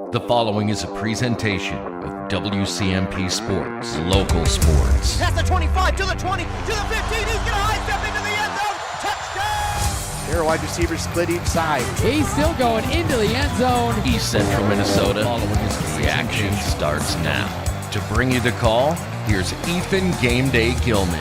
The following is a presentation of WCMP Sports, local sports. Past the 25, to the 20, to the 15, he's going to high step into the end zone, touchdown! Here, wide receivers split each side. He's still going into the end zone. East Central Minnesota, the action starts now. To bring you the call, here's Ethan Game Day Gilman.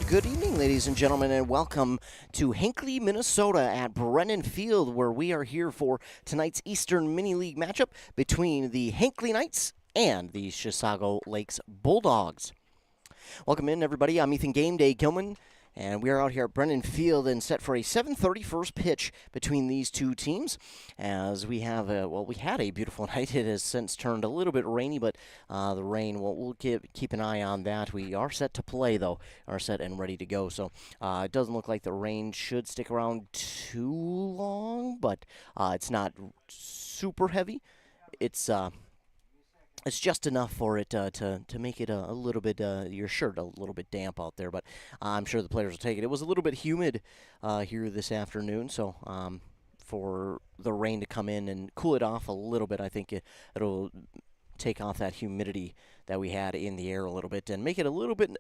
Good evening, ladies and gentlemen, and welcome to Hinckley, Minnesota at Brennan Field, where we are here for tonight's Eastern Mini League matchup between the Hinckley Knights and the Chisago Lakes Bulldogs. Welcome in, everybody. I'm Ethan Game Day Gilman, and we are out here at Brennan Field and set for a 7:30 first pitch between these two teams. As we have, we had a beautiful night. It has since turned a little bit rainy, but the rain, we'll keep an eye on that. We are set to play, though, are set and ready to go. So it doesn't look like the rain should stick around too long, but it's not super heavy. It's just enough for it to make it a little bit, your shirt a little bit damp out there, but I'm sure the players will take it. It was a little bit humid here this afternoon, so for the rain to come in and cool it off a little bit, I think it'll take off that humidity that we had in the air a little bit and make it a little bit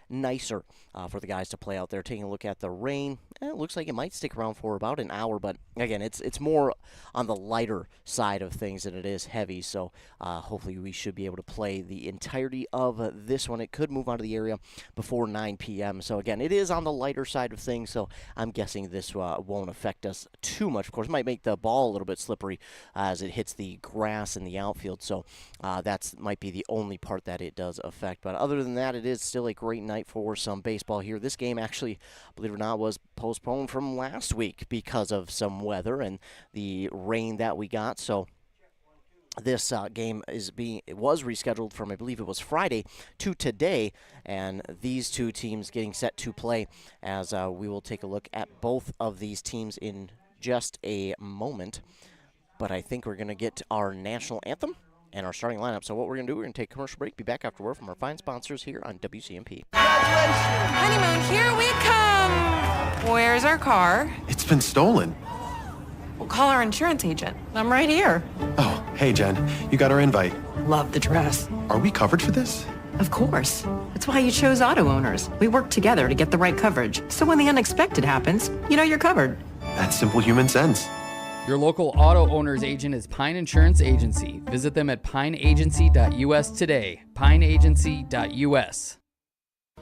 nicer for the guys to play out there. Taking a look at the rain, it looks like it might stick around for about an hour, but again, it's more on the lighter side of things than it is heavy, so hopefully we should be able to play the entirety of this one. It could move out of the area before 9 p.m., so again, it is on the lighter side of things, so I'm guessing this won't affect us too much. Of course, it might make the ball a little bit slippery as it hits the grass in the outfield, so that might be the only part that it does affect. But other than that, it is still a great night for some baseball here. This game actually, believe it or not, was postponed from last week because of some weather and the rain that we got. So this game was rescheduled from, I believe it was Friday to today, and these two teams getting set to play as we will take a look at both of these teams in just a moment. But I think we're going to get to our national anthem and our starting lineup. So what we're going to do, we're going to take a commercial break, be back after word from our fine sponsors here on WCMP. Honeymoon, here we come. Where's our car? It's been stolen. We'll call our insurance agent. I'm right here. Oh, hey, Jen. You got our invite. Love the dress. Are we covered for this? Of course. That's why you chose auto owners. We work together to get the right coverage. So when the unexpected happens, you know you're covered. That's simple human sense. Your local auto owner's agent is Pine Insurance Agency. Visit them at pineagency.us today. pineagency.us.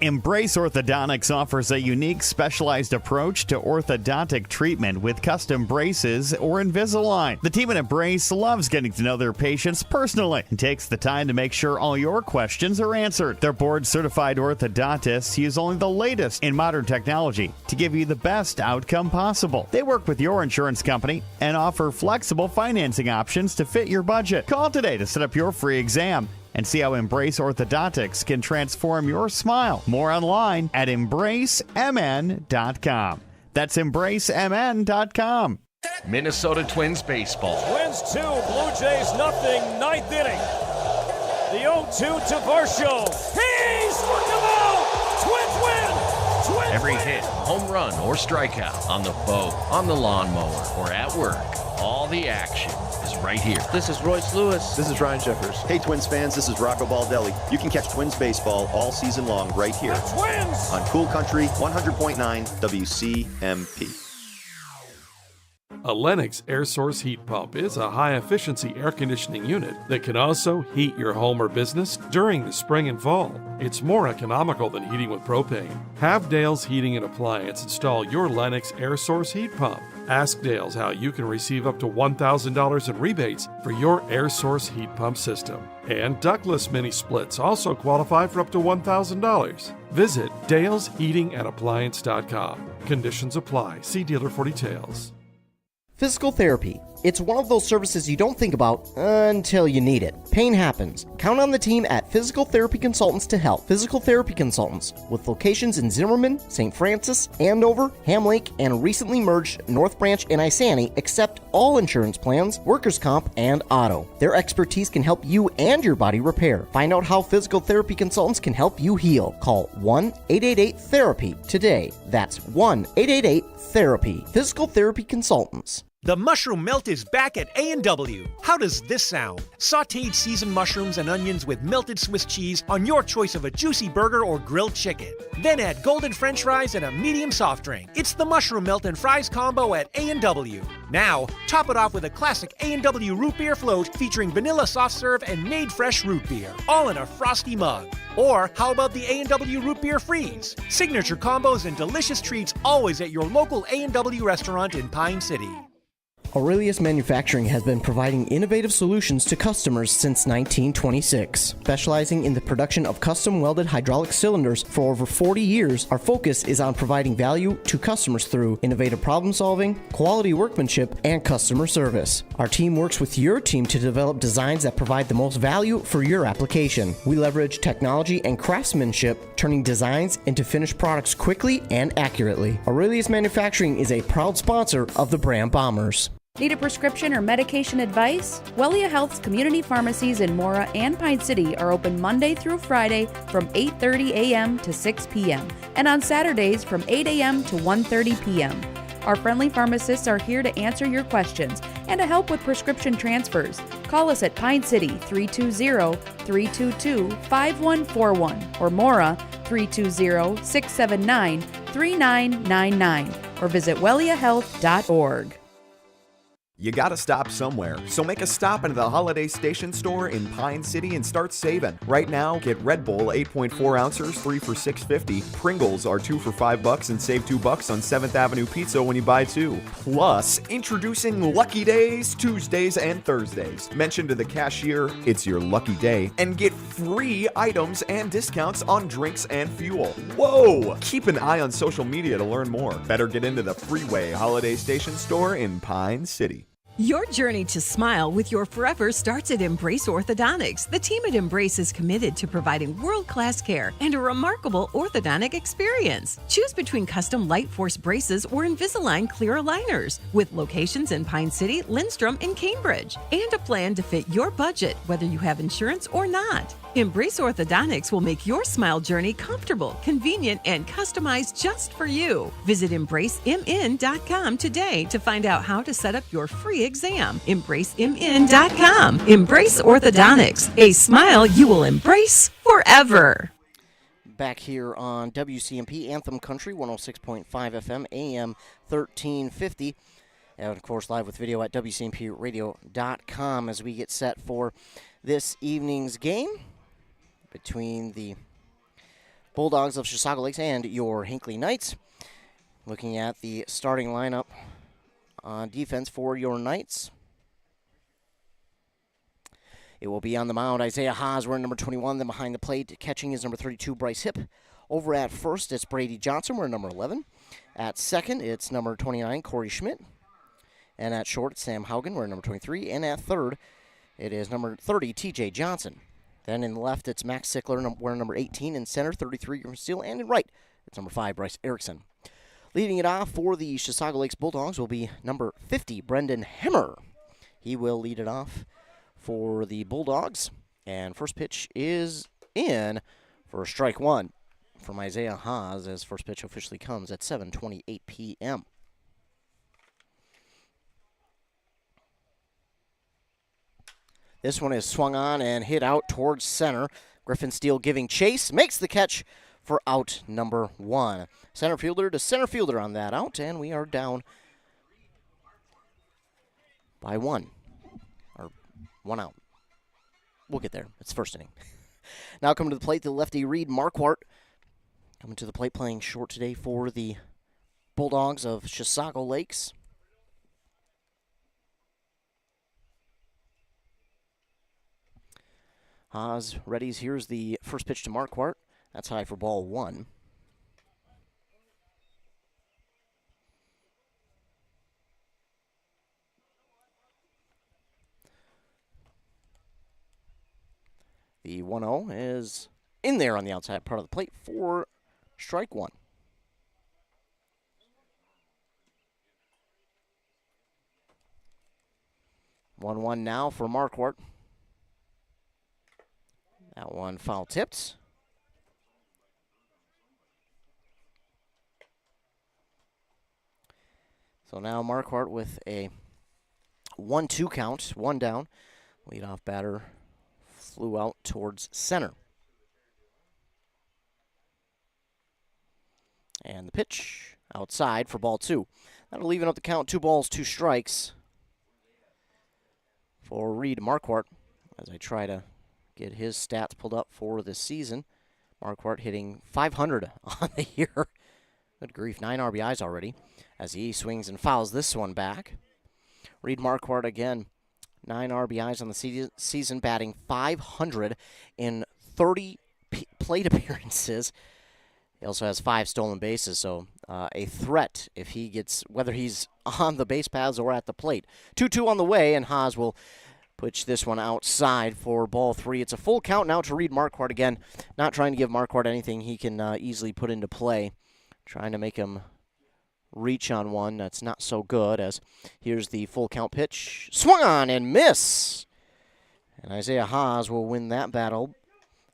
Embrace Orthodontics offers a unique specialized approach to orthodontic treatment with custom braces or Invisalign. The team at Embrace loves getting to know their patients personally and takes the time to make sure all your questions are answered. Their board-certified orthodontists use only the latest in modern technology to give you the best outcome possible. They work with your insurance company and offer flexible financing options to fit your budget. Call today to set up your free exam and see how Embrace Orthodontics can transform your smile. More online at embracemn.com. That's embracemn.com. Minnesota Twins baseball. Twins 2, Blue Jays nothing, ninth inning. The 0-2 to Varsho. He struck him out! Twins win! Twins Every win! hit, home run, or strikeout on the boat, on the lawnmower, or at work, all the action is right here. This is Royce Lewis. This is Ryan Jeffers. Hey, Twins fans, this is Rocco Baldelli. You can catch Twins baseball all season long right here. The Twins! On Cool Country 100.9 WCMP. A Lennox air source heat pump is a high-efficiency air conditioning unit that can also heat your home or business during the spring and fall. It's more economical than heating with propane. Have Dale's Heating and Appliance install your Lennox air source heat pump. Ask Dale's how you can receive up to $1,000 in rebates for your air source heat pump system. And ductless mini splits also qualify for up to $1,000. Visit dalesheatingandappliance.com. Conditions apply. See dealer for details. Physical therapy. It's one of those services you don't think about until you need it. Pain happens. Count on the team at Physical Therapy Consultants to help. Physical Therapy Consultants, with locations in Zimmerman, St. Francis, Andover, Ham Lake, and recently merged North Branch and Isani, accept all insurance plans, workers' comp, and auto. Their expertise can help you and your body repair. Find out how Physical Therapy Consultants can help you heal. Call 1-888-THERAPY today. That's 1-888-THERAPY. Physical Therapy Consultants. The mushroom melt is back at A&W. How does this sound? Sautéed seasoned mushrooms and onions with melted Swiss cheese on your choice of a juicy burger or grilled chicken. Then add golden french fries and a medium soft drink. It's the mushroom melt and fries combo at A&W. Now, top it off with a classic A&W root beer float featuring vanilla soft serve and made fresh root beer, all in a frosty mug. Or how about the A&W root beer freeze? Signature combos and delicious treats always at your local A&W restaurant in Pine City. Aurelius Manufacturing has been providing innovative solutions to customers since 1926. Specializing in the production of custom welded hydraulic cylinders for over 40 years, our focus is on providing value to customers through innovative problem solving, quality workmanship, and customer service. Our team works with your team to develop designs that provide the most value for your application. We leverage technology and craftsmanship, turning designs into finished products quickly and accurately. Aurelius Manufacturing is a proud sponsor of the Brand Bombers. Need a prescription or medication advice? Wellia Health's community pharmacies in Mora and Pine City are open Monday through Friday from 8:30 a.m. to 6 p.m. and on Saturdays from 8 a.m. to 1:30 p.m. Our friendly pharmacists are here to answer your questions and to help with prescription transfers. Call us at Pine City 320-322-5141 or Mora 320-679-3999 or visit welliahealth.org. You gotta stop somewhere, so make a stop into the Holiday Station store in Pine City and start saving. Right now, get Red Bull 8.4 ounces, 3 for $6.50. Pringles are 2 for $5 and save $2 on 7th Avenue Pizza when you buy 2. Plus, introducing Lucky Days, Tuesdays and Thursdays. Mention to the cashier, it's your lucky day, and get free items and discounts on drinks and fuel. Whoa! Keep an eye on social media to learn more. Better get into the Freeway Holiday Station store in Pine City. Your journey to smile with your forever starts at Embrace Orthodontics. The team at Embrace is committed to providing world-class care and a remarkable orthodontic experience. Choose between custom Light Force braces or Invisalign clear aligners with locations in Pine City, Lindstrom, and Cambridge, and a plan to fit your budget, whether you have insurance or not. Embrace Orthodontics will make your smile journey comfortable, convenient, and customized just for you. Visit EmbraceMN.com today to find out how to set up your free exam. EmbraceMN.com. Embrace Orthodontics. A smile you will embrace forever. Back here on WCMP Anthem Country 106.5 FM, AM 1350. And, of course, live with video at WCMPradio.com as we get set for this evening's game between the Bulldogs of Chisago Lakes and your Hinckley Knights. Looking at the starting lineup on defense for your Knights. It will be on the mound, Isaiah Haas wearing number 21. Then behind the plate, catching is number 32, Bryce Hipp. Over at first, it's Brady Johnson wearing number 11. At second, it's number 29, Corey Schmidt. And at short, it's Sam Haugen wearing number 23. And at third, it is number 30, TJ Johnson. Then in the left, it's Max Sickler wearing number 18. In center, 33, Griffin Steele. And in right, it's number 5, Bryce Erickson. Leading it off for the Chisago Lakes Bulldogs will be number 50, Brendan Hemmer. He will lead it off for the Bulldogs. And first pitch is in for strike one from Isaiah Haas as first pitch officially comes at 7:28 p.m. This one is swung on and hit out towards center. Griffin Steele giving chase, makes the catch for out number 1. Center fielder to center fielder on that out, and we are down by 1. Or 1 out. We'll get there. It's first inning. Now coming to the plate, the lefty Reed Marquardt. Coming to the plate playing short today for the Bulldogs of Chisago Lakes. Haas readies. Here's the first pitch to Marquardt. That's high for ball 1. The 1-0 is in there on the outside part of the plate for strike one. 1-1 now for Marquardt. That one foul tipped. So now Marquardt with a 1-2 count, one down. Leadoff batter flew out towards center. And the pitch outside for ball two. That'll even up the count, 2 balls, 2 strikes for Reed Marquardt as I try to get his stats pulled up for this season. Marquardt hitting .500 on the year. Good grief, 9 RBIs already as he swings and fouls this one back. Reed Marquardt again, 9 RBIs on the season, batting .500 in 30 plate appearances. He also has 5 stolen bases, so a threat if he gets, whether he's on the base paths or at the plate. 2-2 on the way, and Haas will pitch this one outside for ball 3. It's a full count now to Reed Marquardt again. Not trying to give Marquardt anything he can easily put into play. Trying to make him reach on one that's not so good, as here's the full count pitch. Swung on and miss! And Isaiah Haas will win that battle.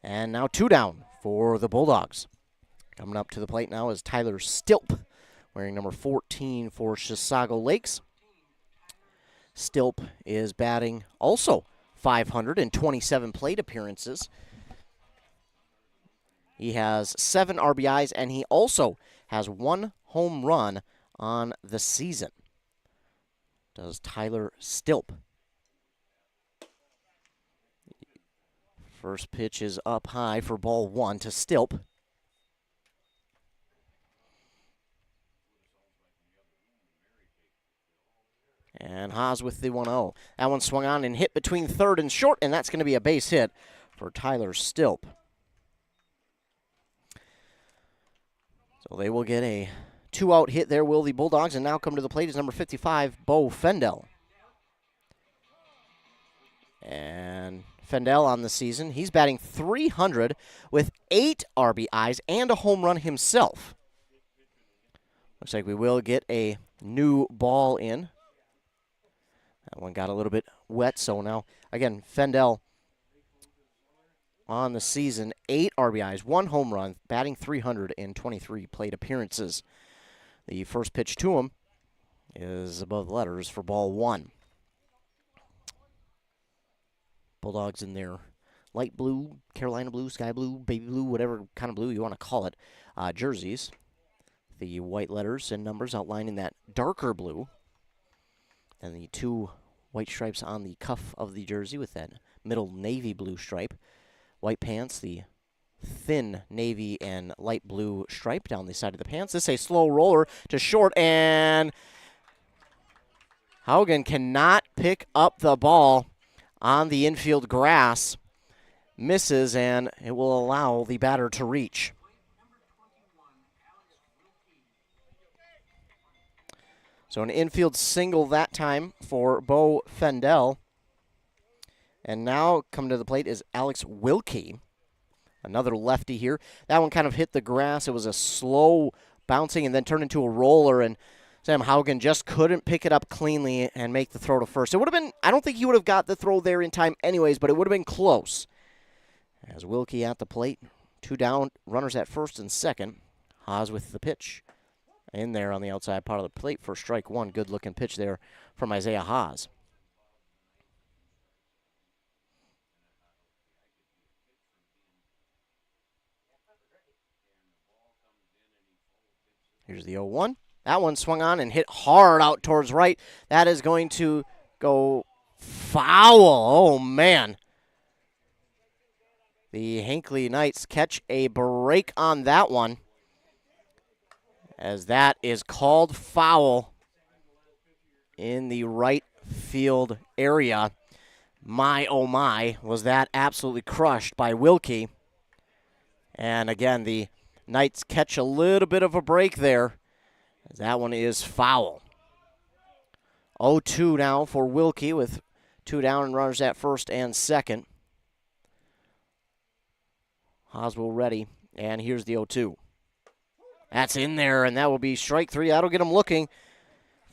And now 2 down for the Bulldogs. Coming up to the plate now is Tyler Stilp, wearing number 14 for Chisago Lakes. Stilp is batting also .527 plate appearances. He has 7 RBIs, and he also has 1 home run on the season. Does Tyler Stilp. First pitch is up high for ball 1 to Stilp. And Haas with the 1-0. That one swung on and hit between third and short, and that's going to be a base hit for Tyler Stilp. So they will get a 2-out hit there, will the Bulldogs, and now come to the plate is number 55, Bo Fendel. And Fendel on the season, he's batting .300 with 8 RBIs and a home run himself. Looks like we will get a new ball in. That one got a little bit wet, so now, again, Fendel on the season, 8 RBIs, 1 home run, batting .300 in 23 plate appearances. The first pitch to him is above the letters for ball 1. Bulldogs in their light blue, Carolina blue, sky blue, baby blue, whatever kind of blue you want to call it, jerseys. The white letters and numbers outlined in that darker blue. And the 2 white stripes on the cuff of the jersey with that middle navy blue stripe. White pants, the thin navy and light blue stripe down the side of the pants. This is a slow roller to short, and Haugen cannot pick up the ball on the infield grass. Misses, and it will allow the batter to reach. So an infield single that time for Bo Fendel. And now coming to the plate is Alex Wilkie, another lefty here. That one kind of hit the grass. It was a slow bouncing and then turned into a roller, and Sam Haugen just couldn't pick it up cleanly and make the throw to first. It would have been, I don't think he would have got the throw there in time anyways, but it would have been close. As Wilkie at the plate, 2 down, runners at first and second. Haas with the pitch. In there on the outside part of the plate for strike 1. Good-looking pitch there from Isaiah Haas. Here's the 0-1. That one swung on and hit hard out towards right. That is going to go foul. Oh, man. The Hinckley Knights catch a break on that one, as that is called foul in the right field area. My, oh my, was that absolutely crushed by Wilkie. And again, the Knights catch a little bit of a break there, as that one is foul. 0-2 now for Wilkie with 2 down and runners at first and second. Oswald ready, and here's the 0-2. That's in there, and that will be strike 3. That'll get him looking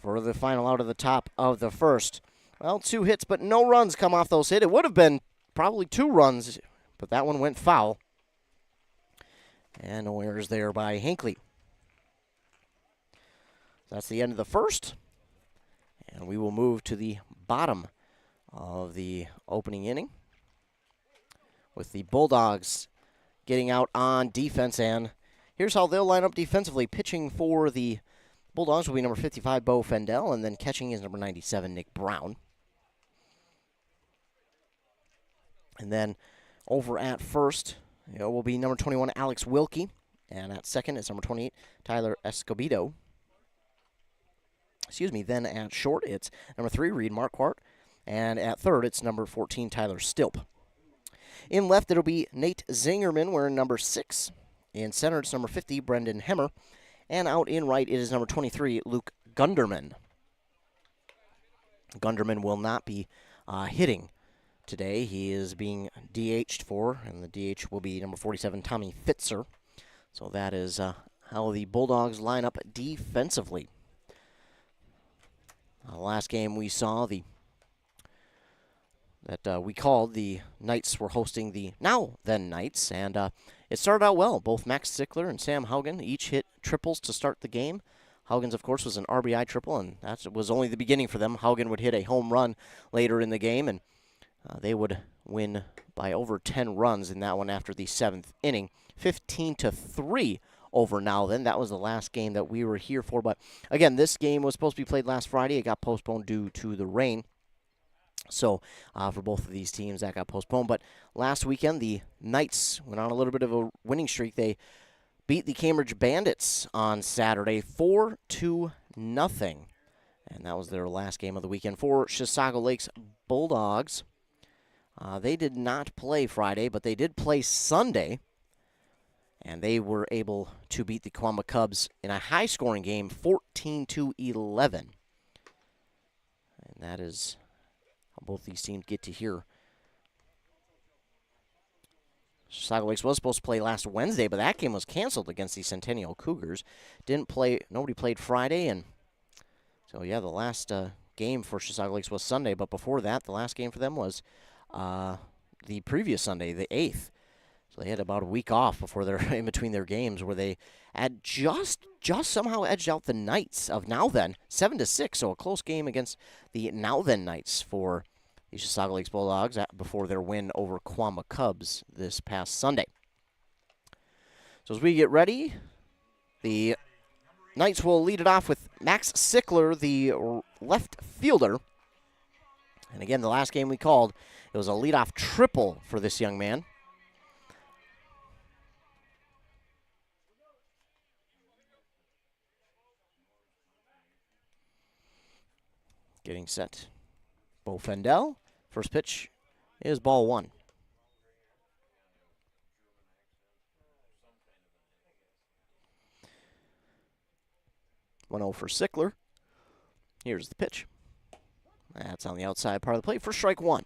for the final out of the top of the first. Well, 2 hits, but no runs come off those hits. It would have been probably 2 runs, but that one went foul. And no errors there by Hinckley. That's the end of the first. And we will move to the bottom of the opening inning with the Bulldogs getting out on defense. And here's how they'll line up defensively. Pitching for the Bulldogs will be number 55, Bo Fendel, and then catching is number 97, Nick Brown. And then over at first, will be number 21, Alex Wilkie. And at second, it's number 28, Tyler Escobedo. Then at short, it's number 3, Reed Marquardt. And at third, it's number 14, Tyler Stilp. In left, it'll be Nate Zingerman wearing number 6. In center, it's number 50, Brendan Hemmer. And out in right, it is number 23, Luke Gunderman. Gunderman will not be hitting today. He is being DH'd for, and the DH will be number 47, Tommy Fitzer. So that is how the Bulldogs line up defensively. Last game we saw we called the Knights were hosting the now-then Knights, and it started out well. Both Max Sickler and Sam Haugen each hit triples to start the game. Haugen's, of course, was an RBI triple, and that was only the beginning for them. Haugen would hit a home run later in the game, and they would win by over 10 runs in that one after the 7th inning. 15-3 over now then. That was the last game that we were here for. But, again, this game was supposed to be played last Friday. It got postponed due to the rain. So, for both of these teams, that got postponed. But last weekend, the Knights went on a little bit of a winning streak. They beat the Cambridge Bandits on Saturday 4-0. And that was their last game of the weekend. For Chisago Lakes Bulldogs, they did not play Friday, but they did play Sunday. And they were able to beat the Quamba Cubs in a high-scoring game, 14-11. And that is how both these teams get to hear. Chisago Lakes was supposed to play last Wednesday, but that game was canceled against the Centennial Cougars. Nobody played Friday, and so, yeah, the last game for Chisago Lakes was Sunday, but before that, the last game for them was the previous Sunday, the 8th. So they had about a week off before they're in between their games, where they had just somehow edged out the Knights of Now Then, 7-6. So a close game against the Now Then Knights for the Chisago Lakes Bulldogs before their win over Quamba Cubs this past Sunday. So as we get ready, the Knights will lead it off with Max Sickler, the left fielder. And again, the last game we called, it was a leadoff triple for this young man. Getting set. Bo Fendel. First pitch is ball 1. 1-0 for Sickler. Here's the pitch. That's on the outside part of the plate for strike 1.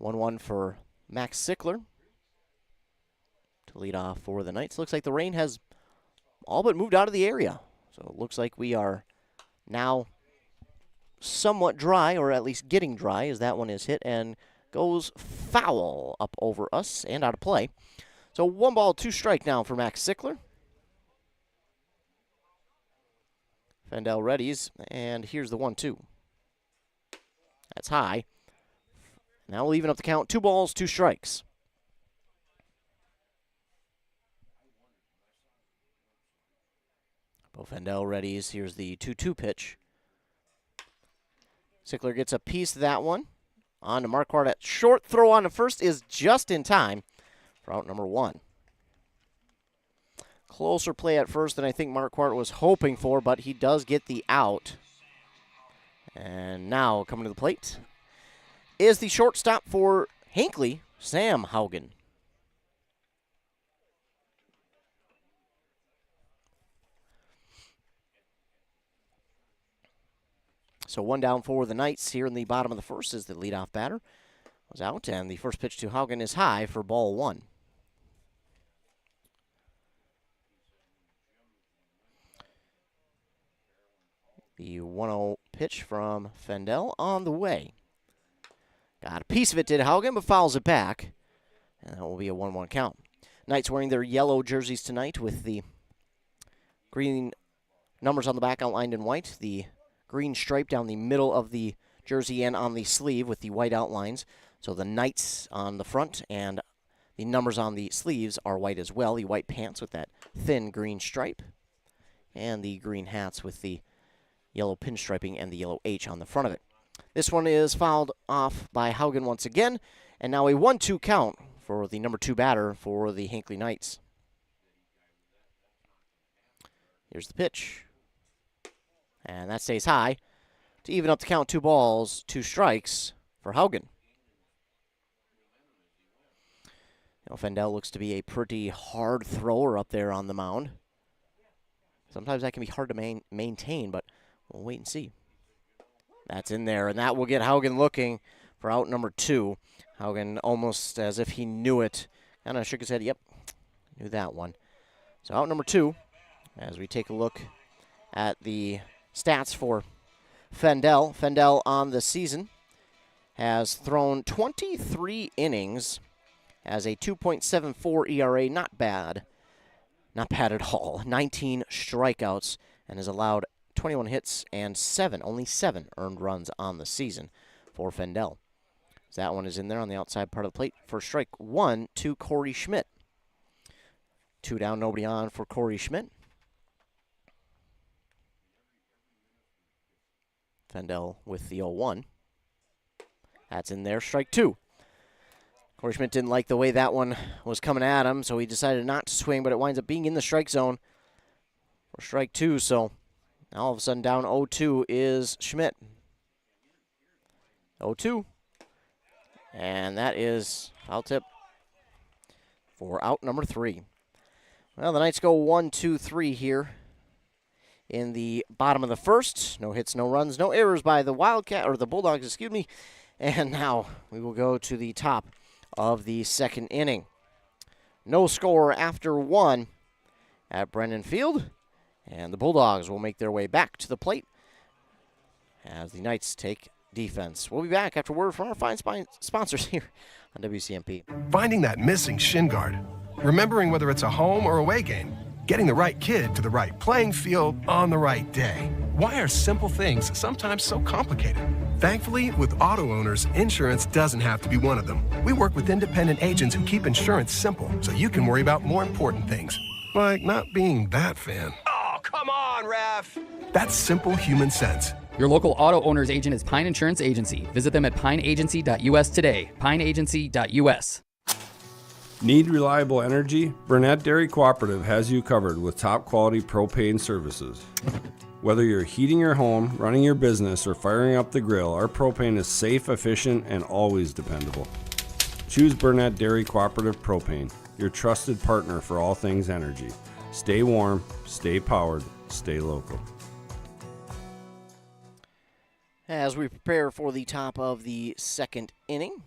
1-1 for Max Sickler to lead off for the Knights. Looks like the rain has all but moved out of the area. So it looks like we are now somewhat dry, or at least getting dry, as that one is hit and goes foul up over us and out of play. So 1 ball, 2 strike now for Max Sickler. Fendel readies, and here's the 1-2. That's high. Now we'll even up the count. 2 balls, 2 strikes. Bo Fendel readies. Here's the 2-2 pitch. Sickler gets a piece of that one. On to Marquardt at short. Throw on to first is just in time for out number 1. Closer play at first than I think Marquardt was hoping for, but he does get the out. And now coming to the plate is the shortstop for Hinckley, Sam Haugen. So 1 down for the Knights here in the bottom of the first is the leadoff batter. was out, and the first pitch to Haugen is high for ball 1. The 1-0 pitch from Fendel on the way. Got a piece of it, did Haugen, but fouls it back. And that will be a 1-1 count. Knights wearing their yellow jerseys tonight with the green numbers on the back outlined in white. The green stripe down the middle of the jersey and on the sleeve with the white outlines. So the Knights on the front and the numbers on the sleeves are white as well. The white pants with that thin green stripe. And the green hats with the yellow pinstriping and the yellow H on the front of it. This one is fouled off by Haugen once again, and now a 1-2 count for the number 2 batter for the Hinckley Knights. Here's the pitch. And that stays high to even up the count. 2 balls, 2 strikes for Haugen. You know, Fendel looks to be a pretty hard thrower up there on the mound. Sometimes that can be hard to maintain, but we'll wait and see. That's in there, and that will get Haugen looking for out number 2. Haugen, almost as if he knew it, kind of shook his head. Yep, knew that one. So out number 2, as we take a look at the stats for Fendel. Fendel on the season has thrown 23 innings, has a 2.74 ERA, not bad. Not bad at all. 19 strikeouts, and has allowed 21 hits and only 7 earned runs on the season for Fendel. So that one is in there on the outside part of the plate. First strike 1 to Corey Schmidt. 2 down, nobody on for Corey Schmidt. Fendel with the 0-1. That's in there, strike 2. Corey Schmidt didn't like the way that one was coming at him, so he decided not to swing, but it winds up being in the strike zone for strike 2, so now all of a sudden down 0-2 is Schmidt. 0-2. And that is foul tip for out number 3. Well, the Knights go 1-2-3 here in the bottom of the first. No hits, no runs, no errors by the Bulldogs, excuse me. And now we will go to the top of the second inning. No score after 1 at Brennan Field. And the Bulldogs will make their way back to the plate as the Knights take defense. We'll be back after word from our fine sponsors here on WCMP. Finding that missing shin guard, remembering whether it's a home or away game, getting the right kid to the right playing field on the right day. Why are simple things sometimes so complicated? Thankfully, with auto owners, insurance doesn't have to be one of them. We work with independent agents who keep insurance simple so you can worry about more important things, like not being that fan. Oh, come on, ref! That's simple human sense. Your local auto owner's agent is Pine Insurance Agency. Visit them at pineagency.us today. Pineagency.us. Need reliable energy? Burnett Dairy Cooperative has you covered with top quality propane services. Whether you're heating your home, running your business, or firing up the grill, our propane is safe, efficient, and always dependable. Choose Burnett Dairy Cooperative Propane, your trusted partner for all things energy. Stay warm, stay powered, stay local. As we prepare for the top of the second inning,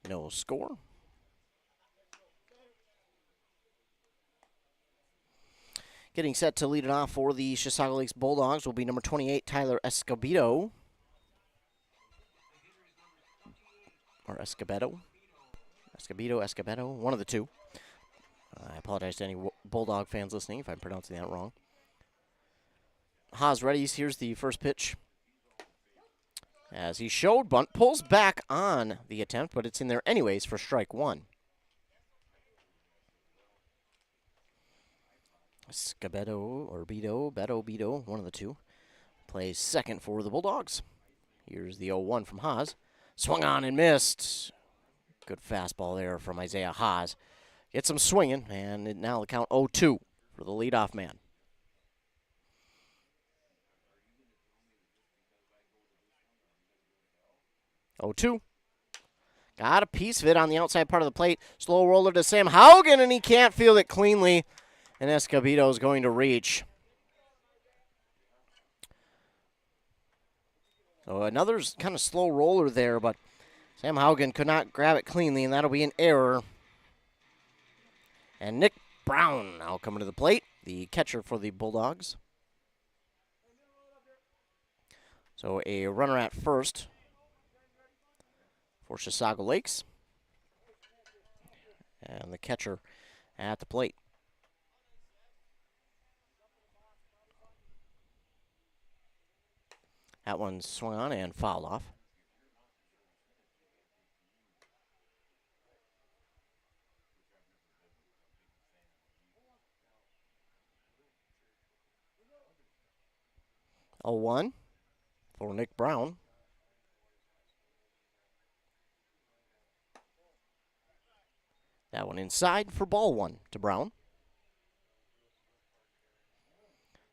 no score. Getting set to lead it off for the Chisago Lakes Bulldogs will be number 28, Tyler Escobedo. Or Escobedo. Escobedo, one of the two. I apologize to any Bulldog fans listening if I'm pronouncing that wrong. Haas ready. Here's the first pitch. As he showed, bunt pulls back on the attempt, but it's in there anyways for strike 1. Escobedo or Beto, one of the two, plays second for the Bulldogs. Here's the 0-1 from Haas. Swung on and missed. Good fastball there from Isaiah Haas. Gets him swinging, and now the count 0-2 for the leadoff man. Got a piece of it on the outside part of the plate. Slow roller to Sam Haugen, and he can't field it cleanly. And Escobedo is going to reach. So another kind of slow roller there, but Sam Haugen could not grab it cleanly, and that'll be an error. And Nick Brown now coming to the plate, the catcher for the Bulldogs. So a runner at first for Chisago Lakes. And the catcher at the plate. That one swung on and fouled off. A 1 for Nick Brown. That one inside for ball 1 to Brown.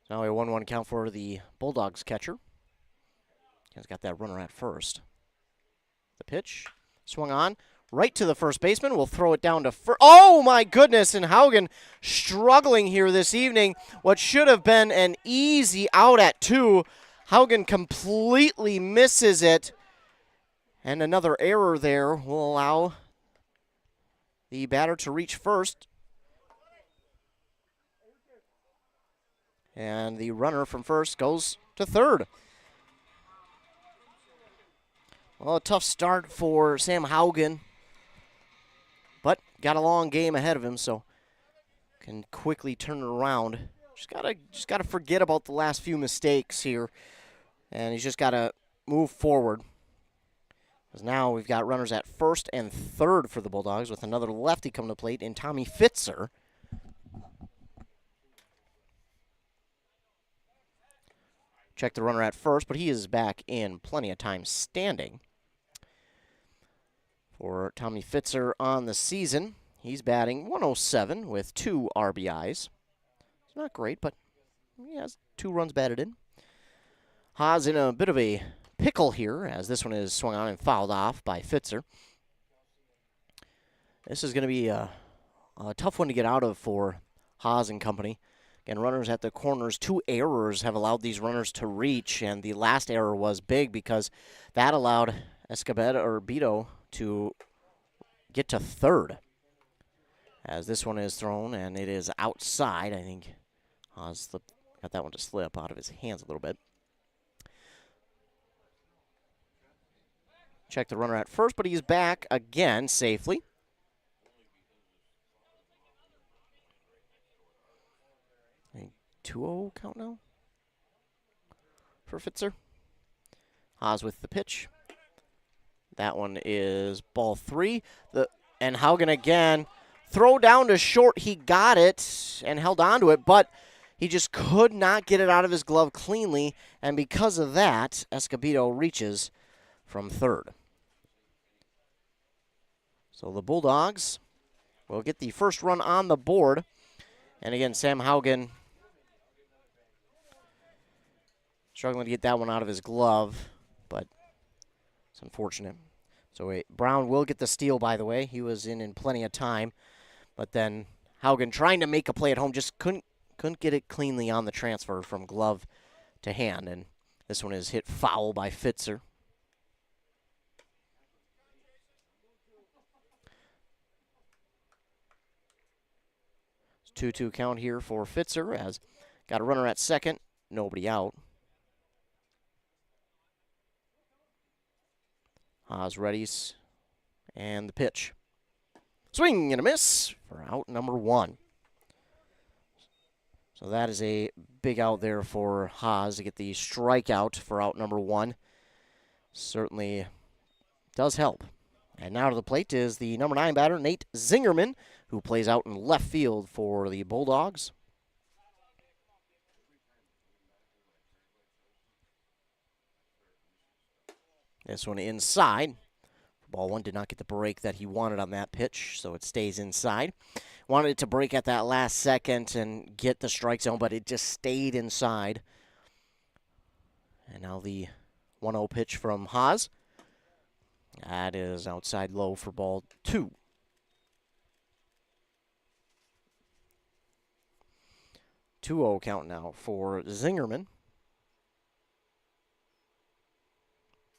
So now a 1-1 count for the Bulldogs catcher. He's got that runner at first. The pitch swung on right to the first baseman. We'll throw it down to first. Oh my goodness! And Haugen struggling here this evening. What should have been an easy out at 2. Haugen completely misses it. And another error there will allow the batter to reach first. And the runner from first goes to third. Well, a tough start for Sam Haugen, but got a long game ahead of him, so can quickly turn it around. Just gotta forget about the last few mistakes here, and he's just gotta move forward. Because now we've got runners at first and third for the Bulldogs with another lefty coming to plate in Tommy Fitzer. Check the runner at first, but he is back in plenty of time standing. For Tommy Fitzer on the season, he's batting 107 with 2 RBIs. It's not great, but he has 2 runs batted in. Haas in a bit of a pickle here, as this one is swung on and fouled off by Fitzer. This is going to be a tough one to get out of for Haas and company. Again, runners at the corners. 2 errors have allowed these runners to reach, and the last error was big because that allowed Escobedo to get to third. As this one is thrown, and it is outside. I think Haas got that one to slip out of his hands a little bit. Check the runner at first, but he's back again safely. A 2-0 count now for Fitzer. Haas with the pitch. That one is ball 3. And Haugen again. Throw down to short. He got it and held on to it, but he just could not get it out of his glove cleanly. And because of that, Escobedo reaches from third. So the Bulldogs will get the first run on the board. And again, Sam Haugen struggling to get that one out of his glove, but it's unfortunate. So Brown will get the steal, by the way. He was in plenty of time. But then Haugen trying to make a play at home, just couldn't get it cleanly on the transfer from glove to hand. And this one is hit foul by Fitzer. It's 2-2 count here for Fitzer, as got a runner at second, nobody out. Haas readies, and the pitch. Swing and a miss for out number 1. So that is a big out there for Haas to get the strikeout for out number 1. Certainly does help. And now to the plate is the number 9 batter, Nate Zingerman, who plays out in left field for the Bulldogs. This one inside. Ball 1 did not get the break that he wanted on that pitch, so it stays inside. Wanted it to break at that last second and get the strike zone, but it just stayed inside. And now the 1-0 pitch from Haas. That is outside low for ball 2. Two-0 count now for Zingerman.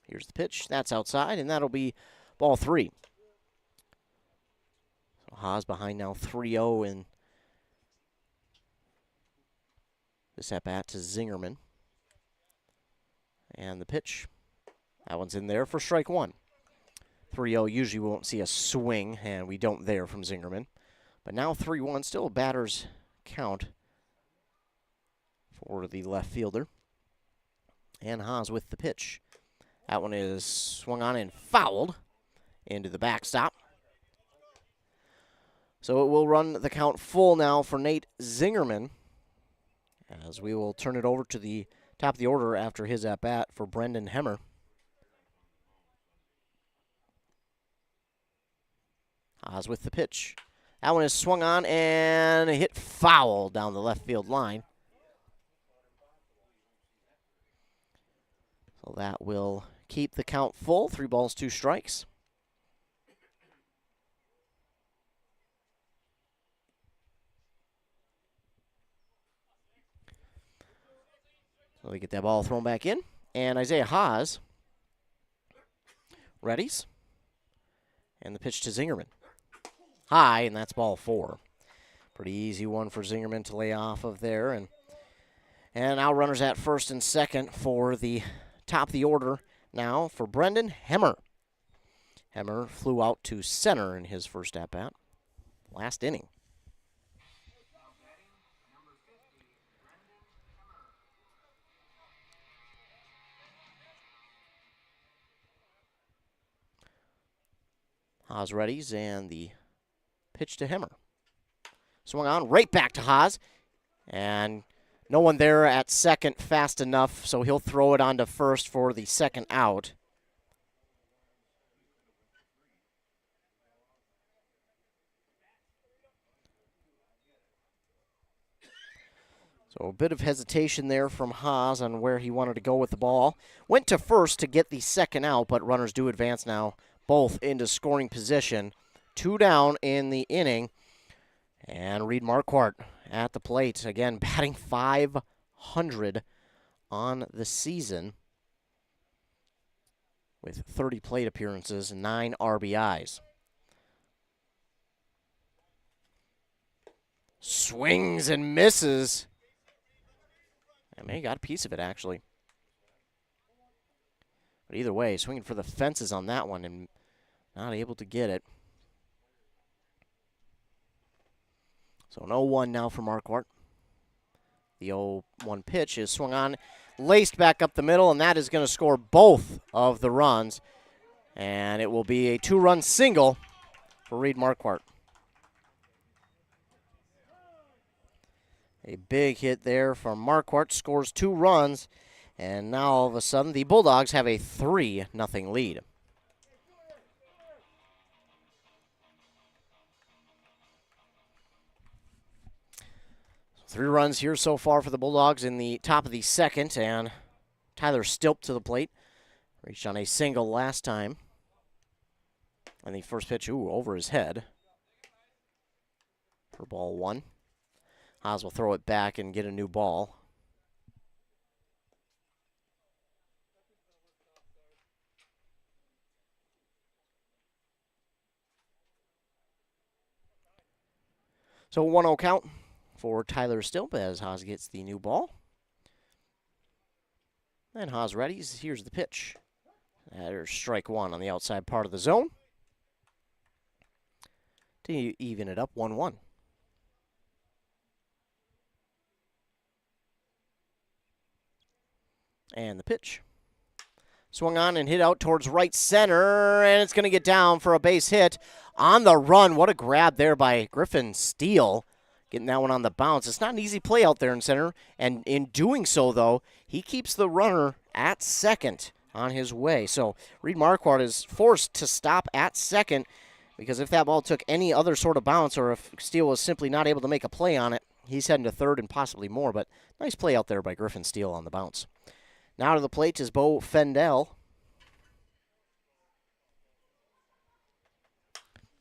Here's the pitch. That's outside, and that'll be Ball 3. So Haas behind now 3-0 in this at-bat to Zingerman. And the pitch. That one's in there for strike 1. 3-0, usually we won't see a swing, and we don't there from Zingerman. But now 3-1, still a batter's count for the left fielder. And Haas with the pitch. That one is swung on and fouled into the backstop. So it will run the count full now for Nate Zingerman, as we will turn it over to the top of the order after his at-bat for Brendan Hemmer. Haas with the pitch. That one is swung on and hit foul down the left field line. So that will keep the count full. 3 balls, 2 strikes. So they get that ball thrown back in. And Isaiah Haas readies. And the pitch to Zingerman. High, and that's ball 4. Pretty easy one for Zingerman to lay off of there. And now runners at first and second for the top of the order now for Brendan Hemmer. Hemmer flew out to center in his first at-bat, last inning. Haas readies, and the pitch to Hemmer. Swung on, right back to Haas. And no one there at second fast enough, so he'll throw it on to first for the second out. So a bit of hesitation there from Haas on where he wanted to go with the ball. Went to first to get the second out, but runners do advance now, both into scoring position. 2 down in the inning. And Reed Marquardt at the plate. Again, batting .500 on the season with 30 plate appearances and 9 RBIs. Swings and misses. I mean, he got a piece of it, actually. But either way, swinging for the fences on that one and not able to get it. So an 0-1 now for Marquardt. The 0-1 pitch is swung on, laced back up the middle, and that is going to score both of the runs. And it will be a 2-run single for Reed Marquardt. A big hit there from Marquardt, scores 2 runs, and now all of a sudden the Bulldogs have a 3-0 lead. So 3 runs here so far for the Bulldogs in the top of the second, and Tyler Stilp to the plate. Reached on a single last time. And the first pitch, over his head for ball 1. Haas will throw it back and get a new ball. So 1-0 count for Tyler Stilp as Haas gets the new ball. And Haas readies. Here's the pitch. There's strike 1 on the outside part of the zone. To even it up 1-1. And the pitch. Swung on and hit out towards right center, and it's going to get down for a base hit on the run. What a grab there by Griffin Steele, getting that one on the bounce. It's not an easy play out there in center, and in doing so, though, he keeps the runner at second on his way. So Reed Marquardt is forced to stop at second, because if that ball took any other sort of bounce, or if Steele was simply not able to make a play on it, he's heading to third and possibly more. But nice play out there by Griffin Steele on the bounce. Now to the plate is Bo Fendel.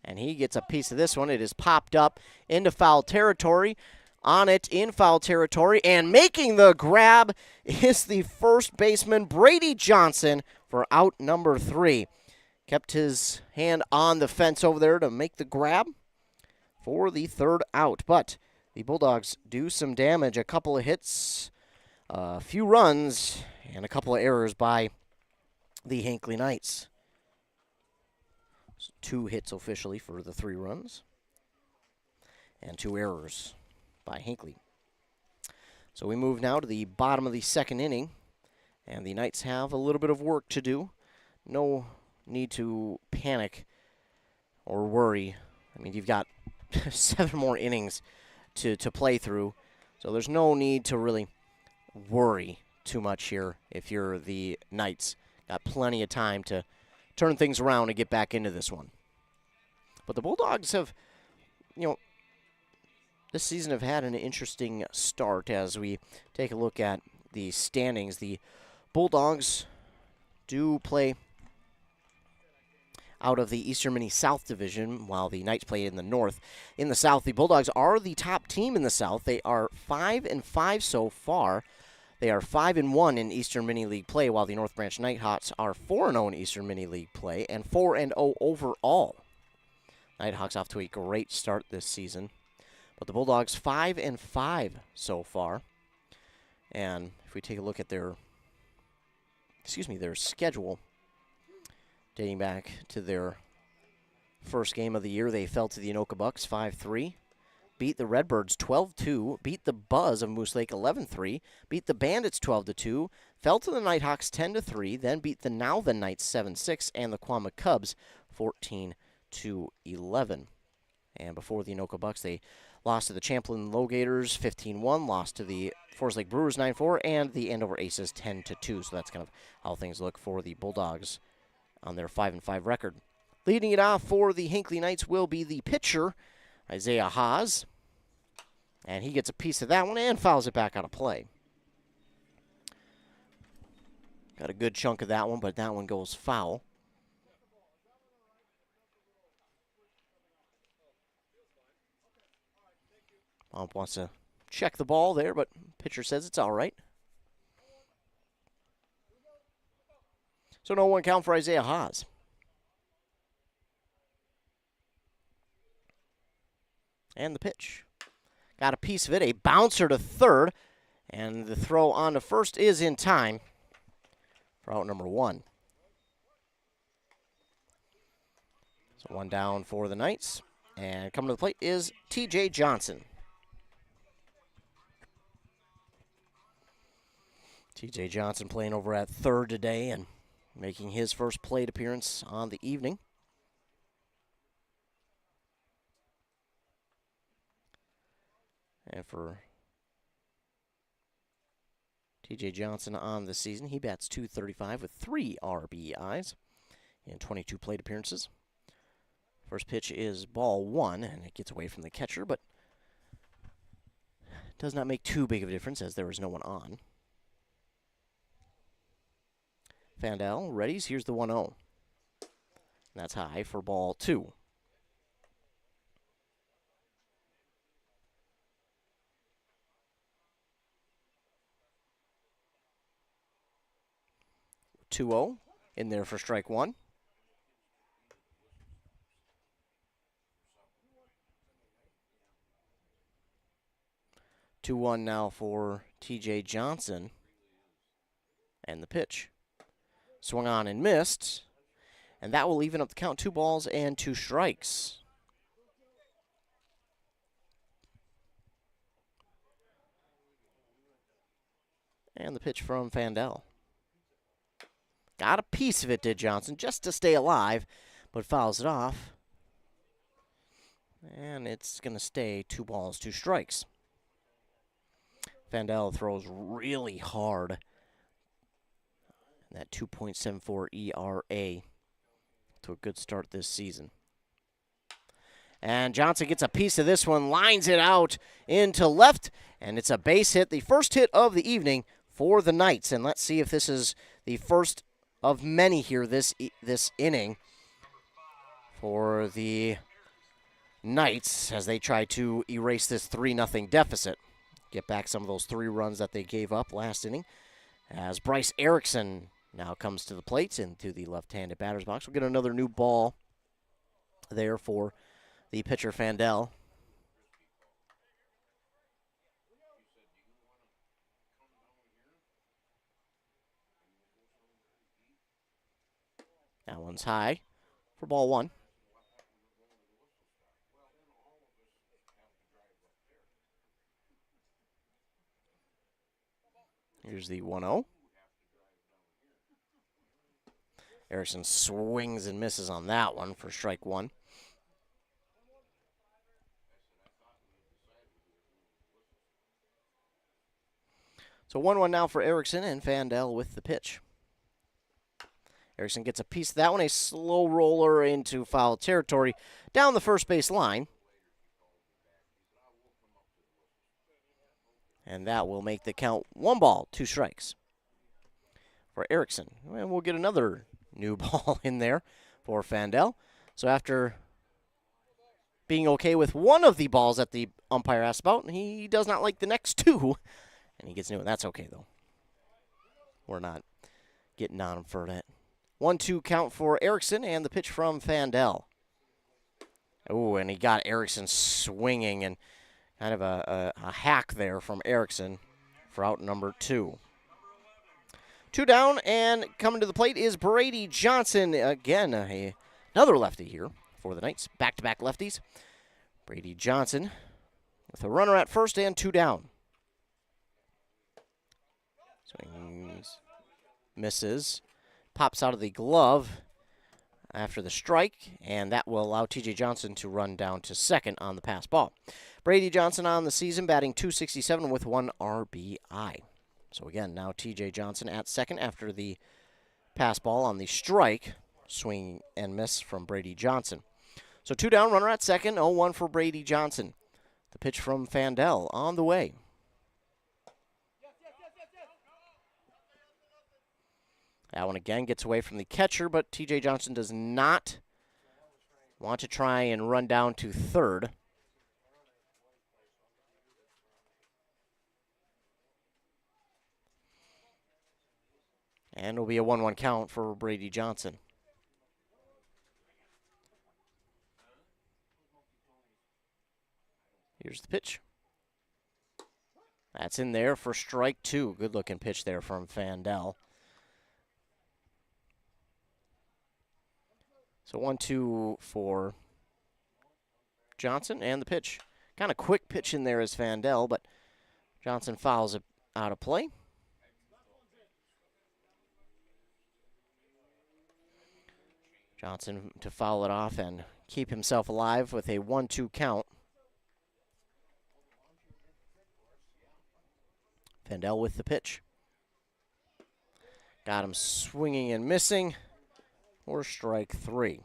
And he gets a piece of this one. It is popped up into foul territory. On it in foul territory. And making the grab is the first baseman, Brady Johnson, for out number 3. kept his hand on the fence over there to make the grab for the third out. But the Bulldogs do some damage, a couple of hits, a few runs, and a couple of errors by the Hinckley Knights. So 2 hits officially for the 3 runs, and 2 errors by Hinckley. So we move now to the bottom of the second inning, and the Knights have a little bit of work to do. No need to panic or worry. I mean, you've got 7 more innings to play through, so there's no need to really worry too much here if you're the Knights. Got plenty of time to turn things around and get back into this one. But the Bulldogs have, this season have had an interesting start as we take a look at the standings. The Bulldogs do play out of the Eastern Mini South Division, while the Knights play in the North. In the South, the Bulldogs are the top team in the South. They are 5-5 so far. They are 5-1 in Eastern Mini League play, while the North Branch Nighthawks are 4-0 in Eastern Mini League play and 4-0 overall. Nighthawks off to a great start this season. But the Bulldogs 5-5 so far. And if we take a look at their schedule, dating back to their first game of the year, they fell to the Anoka Bucks 5-3, beat the Redbirds 12-2, beat the Buzz of Moose Lake 11-3, beat the Bandits 12-2, fell to the Nighthawks 10-3, then beat the Now Then Knights 7-6 and the Quama Cubs 14-11. And before the Anoka Bucks, they lost to the Champlain Lowgators 15-1, lost to the Forest Lake Brewers 9-4, and the Andover Aces 10-2. So that's kind of how things look for the Bulldogs on their 5-5 record. Leading it off for the Hinckley Knights will be the pitcher, Isaiah Haas. And he gets a piece of that one and fouls it back out of play. Got a good chunk of that one, but that one goes foul. Ump wants to check the ball there, but pitcher says it's all right. So no 1 count for Isaiah Haas. And the pitch. Got a piece of it, a bouncer to third, and the throw on to first is in time for out number 1. So 1 down for the Knights, and coming to the plate is TJ Johnson. TJ Johnson playing over at third today and making his first plate appearance on the evening. And for TJ Johnson on the season, he bats .235 with 3 RBIs in 22 plate appearances. First pitch is ball 1, and it gets away from the catcher, but does not make too big of a difference as there is no one on. Fandel readies. Here's the 1-0. That's high for ball 2. In there for strike 1. Two-one now for TJ Johnson. And the pitch. Swung on and missed. And that will even up the count. 2 balls and 2 strikes. And the pitch from Fandel. Got a piece of it, did Johnson, just to stay alive, but fouls it off. And it's going to stay 2 balls, 2 strikes. Fandel throws really hard. That 2.74 ERA to a good start this season. And Johnson gets a piece of this one, lines it out into left, and it's a base hit, the first hit of the evening for the Knights. And let's see if this is the first of many here this inning for the Knights as they try to erase this 3-0 deficit. Get back some of those 3 runs that they gave up last inning. As Bryce Erickson Now comes to the plate into the left-handed batter's box. We'll get another new ball there for the pitcher, Fandel. That one's high for ball one. Here's the 1-0. Erickson swings and misses on that one for strike one. So 1-1 now for Erickson, and Fandel with the pitch. Erickson gets a piece of that one, a slow roller into foul territory down the first base line. And that will make the count 1 ball, 2 strikes for Erickson. And we'll get another new ball in there for Fandel. So after being okay with one of the balls that the umpire asked about, he does not like the next 2. And he gets new. That's okay, though. We're not getting on him for that. 1-2 count for Erickson, and the pitch from Fandel. Oh, and he got Erickson swinging, and kind of a hack there from Erickson for out number 2. 2 down, and coming to the plate is Brady Johnson. Again, another lefty here for the Knights. Back-to-back lefties. Brady Johnson with a runner at first and 2 down. Swings, misses, pops out of the glove after the strike, and that will allow T.J. Johnson to run down to second on the pass ball. Brady Johnson on the season, batting .267 with 1 RBI. So again, now T.J. Johnson at second after the pass ball on the strike, swing and miss from Brady Johnson. So 2 down, runner at second, 0-1 for Brady Johnson. The pitch from Fandel on the way. That one again gets away from the catcher, but T.J. Johnson does not want to try and run down to third. And it'll be a 1-1 count for Brady Johnson. Here's the pitch. That's in there for strike 2. Good-looking pitch there from Fandel. So 1-2 for Johnson, and the pitch. Kind of quick pitch in there as Fandel, but Johnson fouls it out of play. Johnson to foul it off and keep himself alive with a 1-2 count. Fandel with the pitch. Got him swinging and missing. Or strike 3.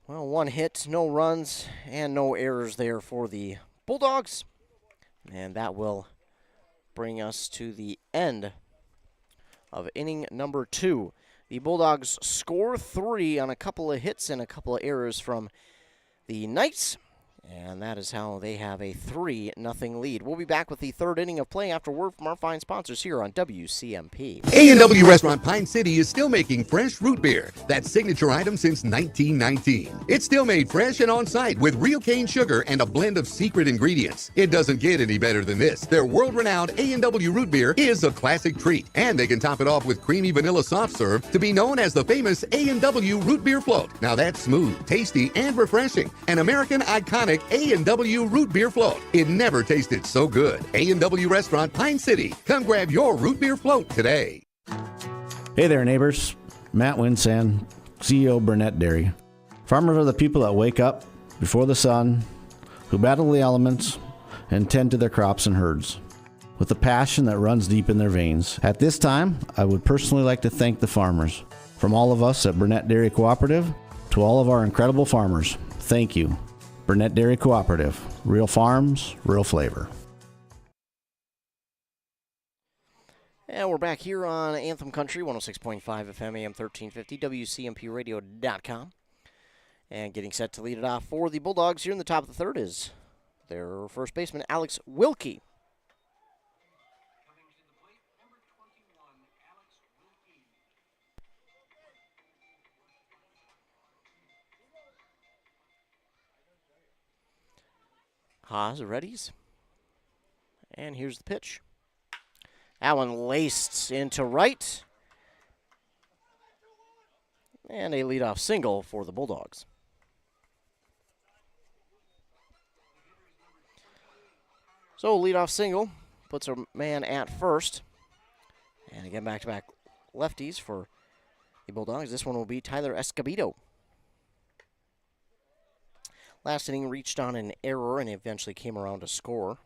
Well, 1 hit, no runs, and no errors there for the Bulldogs. And that will bring us to the end of inning number 2. The Bulldogs score 3 on a couple of hits and a couple of errors from the Knights. And that is how they have a 3-0 lead. We'll be back with the 3rd inning of play after word from our fine sponsors here on WCMP. A&W Restaurant Pine City is still making fresh root beer, that signature item since 1919. It's still made fresh and on-site with real cane sugar and a blend of secret ingredients. It doesn't get any better than this. Their world-renowned A&W root beer is a classic treat, and they can top it off with creamy vanilla soft serve to be known as the famous A&W root beer float. Now that's smooth, tasty, and refreshing. An American iconic A&W root beer float. It never tasted so good. A&W Restaurant, Pine City. Come grab your root beer float today. Hey there, neighbors. Matt Winsan, CEO Burnett Dairy. Farmers are the people that wake up before the sun, who battle the elements, and tend to their crops and herds with a passion that runs deep in their veins. At this time, I would personally like to thank the farmers. From all of us at Burnett Dairy Cooperative to all of our incredible farmers, thank you. Burnett Dairy Cooperative. Real farms, real flavor. And we're back here on Anthem Country, 106.5 FM, AM 1350, WCMPradio.com. And getting set to lead it off for the Bulldogs here in the top of the 3rd is their first baseman, Alex Wilkie. Haas readies. And here's the pitch. That one laced into right. And a leadoff single for the Bulldogs. So leadoff single puts our man at first. And again, back-to-back lefties for the Bulldogs. This one will be Tyler Escobedo. Last inning reached on an error and eventually came around to score.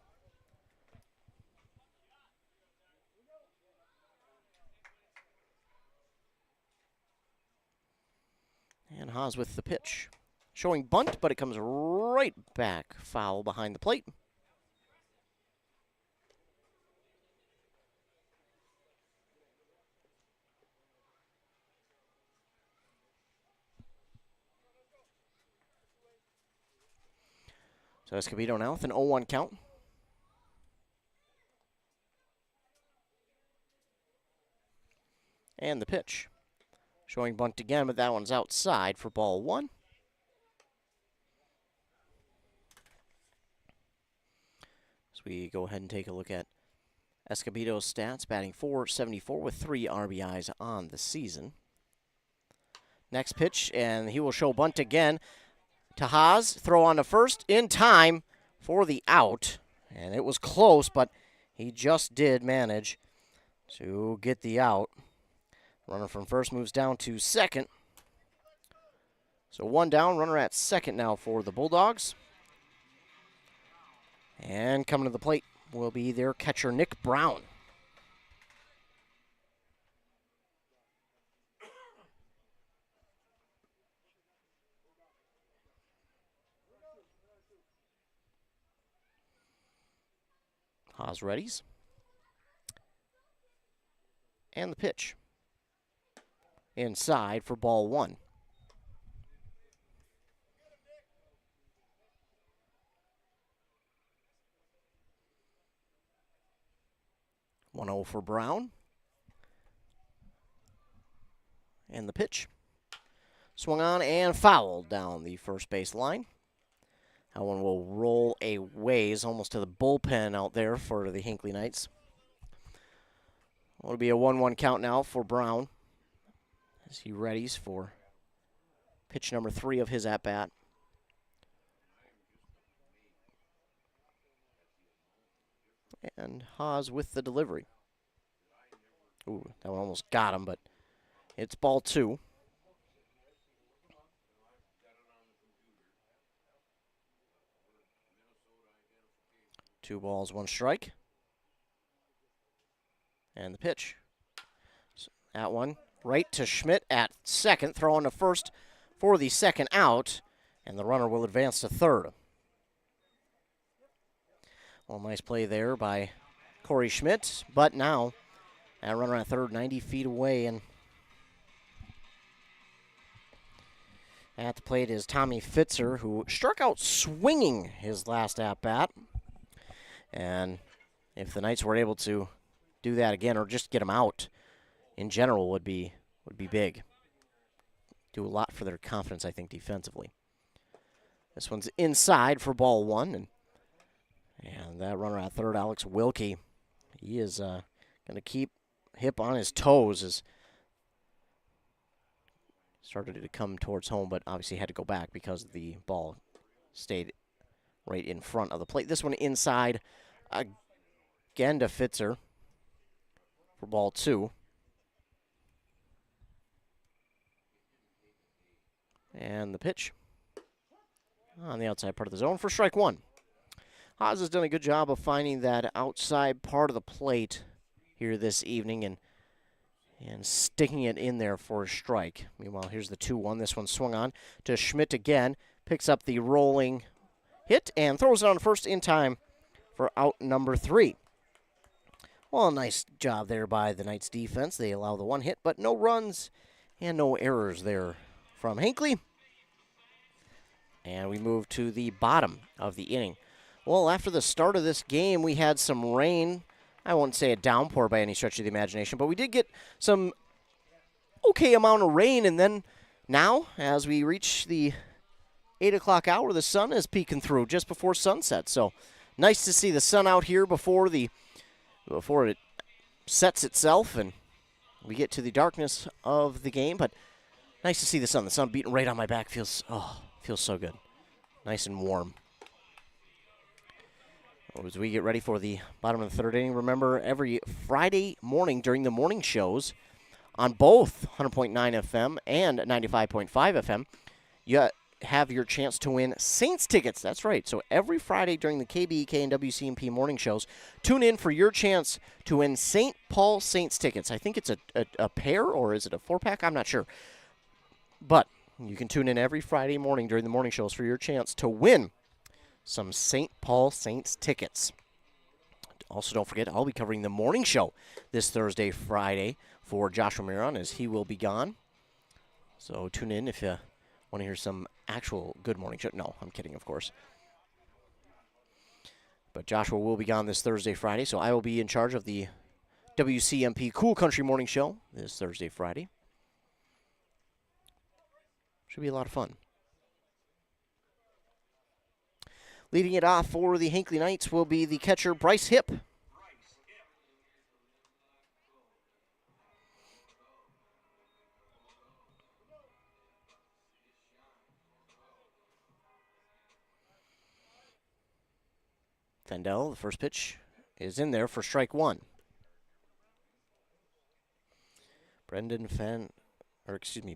And Haas with the pitch. Showing bunt, but it comes right back foul behind the plate. So Escobedo now with an 0-1 count. And the pitch. Showing bunt again, but that one's outside for ball one. So we go ahead and take a look at Escobedo's stats, batting .474 with 3 RBIs on the season. Next pitch, and he will show bunt again. To Haas, throw on to first in time for the out. And it was close, but he just did manage to get the out. Runner from first moves down to second. So one down, runner at second now for the Bulldogs. And coming to the plate will be their catcher, Nick Brown. Haas readies. And the pitch. Inside for ball one. (1-0) for Brown. And the pitch. Swung on and fouled down the first base line. That one will roll a ways almost to the bullpen out there for the Hinckley Knights. It'll be a 1-1 count now for Brown as he readies for pitch number 3 of his at-bat. And Haas with the delivery. Ooh, that one almost got him, but it's ball 2. 2 balls, 1 strike. And the pitch. So that one right to Schmidt at second, throwing to first for the second out, and the runner will advance to third. Well, nice play there by Corey Schmidt, but now that runner at third, 90 feet away, and at the plate is Tommy Fitzer, who struck out swinging his last at-bat. And if the Knights were able to do that again, or just get him out in general, would be big. Do a lot for their confidence, I think, defensively. This one's inside for ball 1, and that runner at third, Alex Wilkie, he is going to keep hip on his toes as started to come towards home, but obviously had to go back because the ball stayed right in front of the plate. This one inside again to Fitzer for ball 2. And the pitch on the outside part of the zone for strike 1. Haas has done a good job of finding that outside part of the plate here this evening and sticking it in there for a strike. Meanwhile, here's the 2-1. This one swung on to Schmidt again. Picks up the rolling hit and throws it on first in time for out number 3. Well, nice job there by the Knights defense. They allow the 1 hit, but no runs and no errors there from Hinckley. And we move to the bottom of the inning. Well, after the start of this game, we had some rain. I won't say a downpour by any stretch of the imagination, but we did get some okay amount of rain. And then now, as we reach the 8 o'clock hour, the sun is peeking through just before sunset. So nice to see the sun out here before it sets itself and we get to the darkness of the game. But nice to see the sun. The sun beating right on my back feels so good. Nice and warm. As we get ready for the bottom of the third inning, remember every Friday morning during the morning shows on both 100.9 FM and 95.5 FM, you have your chance to win Saints tickets. That's right. So every Friday during the KBEK and WCMP morning shows, tune in for your chance to win St. Paul Saints tickets. I think it's a pair, or is it a 4-pack? I'm not sure. But you can tune in every Friday morning during the morning shows for your chance to win some St. Paul Saints tickets. Also, don't forget, I'll be covering the morning show this Thursday, Friday for Joshua Miron, as he will be gone. So tune in if you want to hear some actual good morning show. No, I'm kidding, of course. But Joshua will be gone this Thursday, Friday, so I will be in charge of the WCMP Cool Country Morning Show this Thursday, Friday. Should be a lot of fun. Leading it off for the Hinckley Knights will be the catcher, Bryce Hipp. Fendel, the first pitch, is in there for strike one.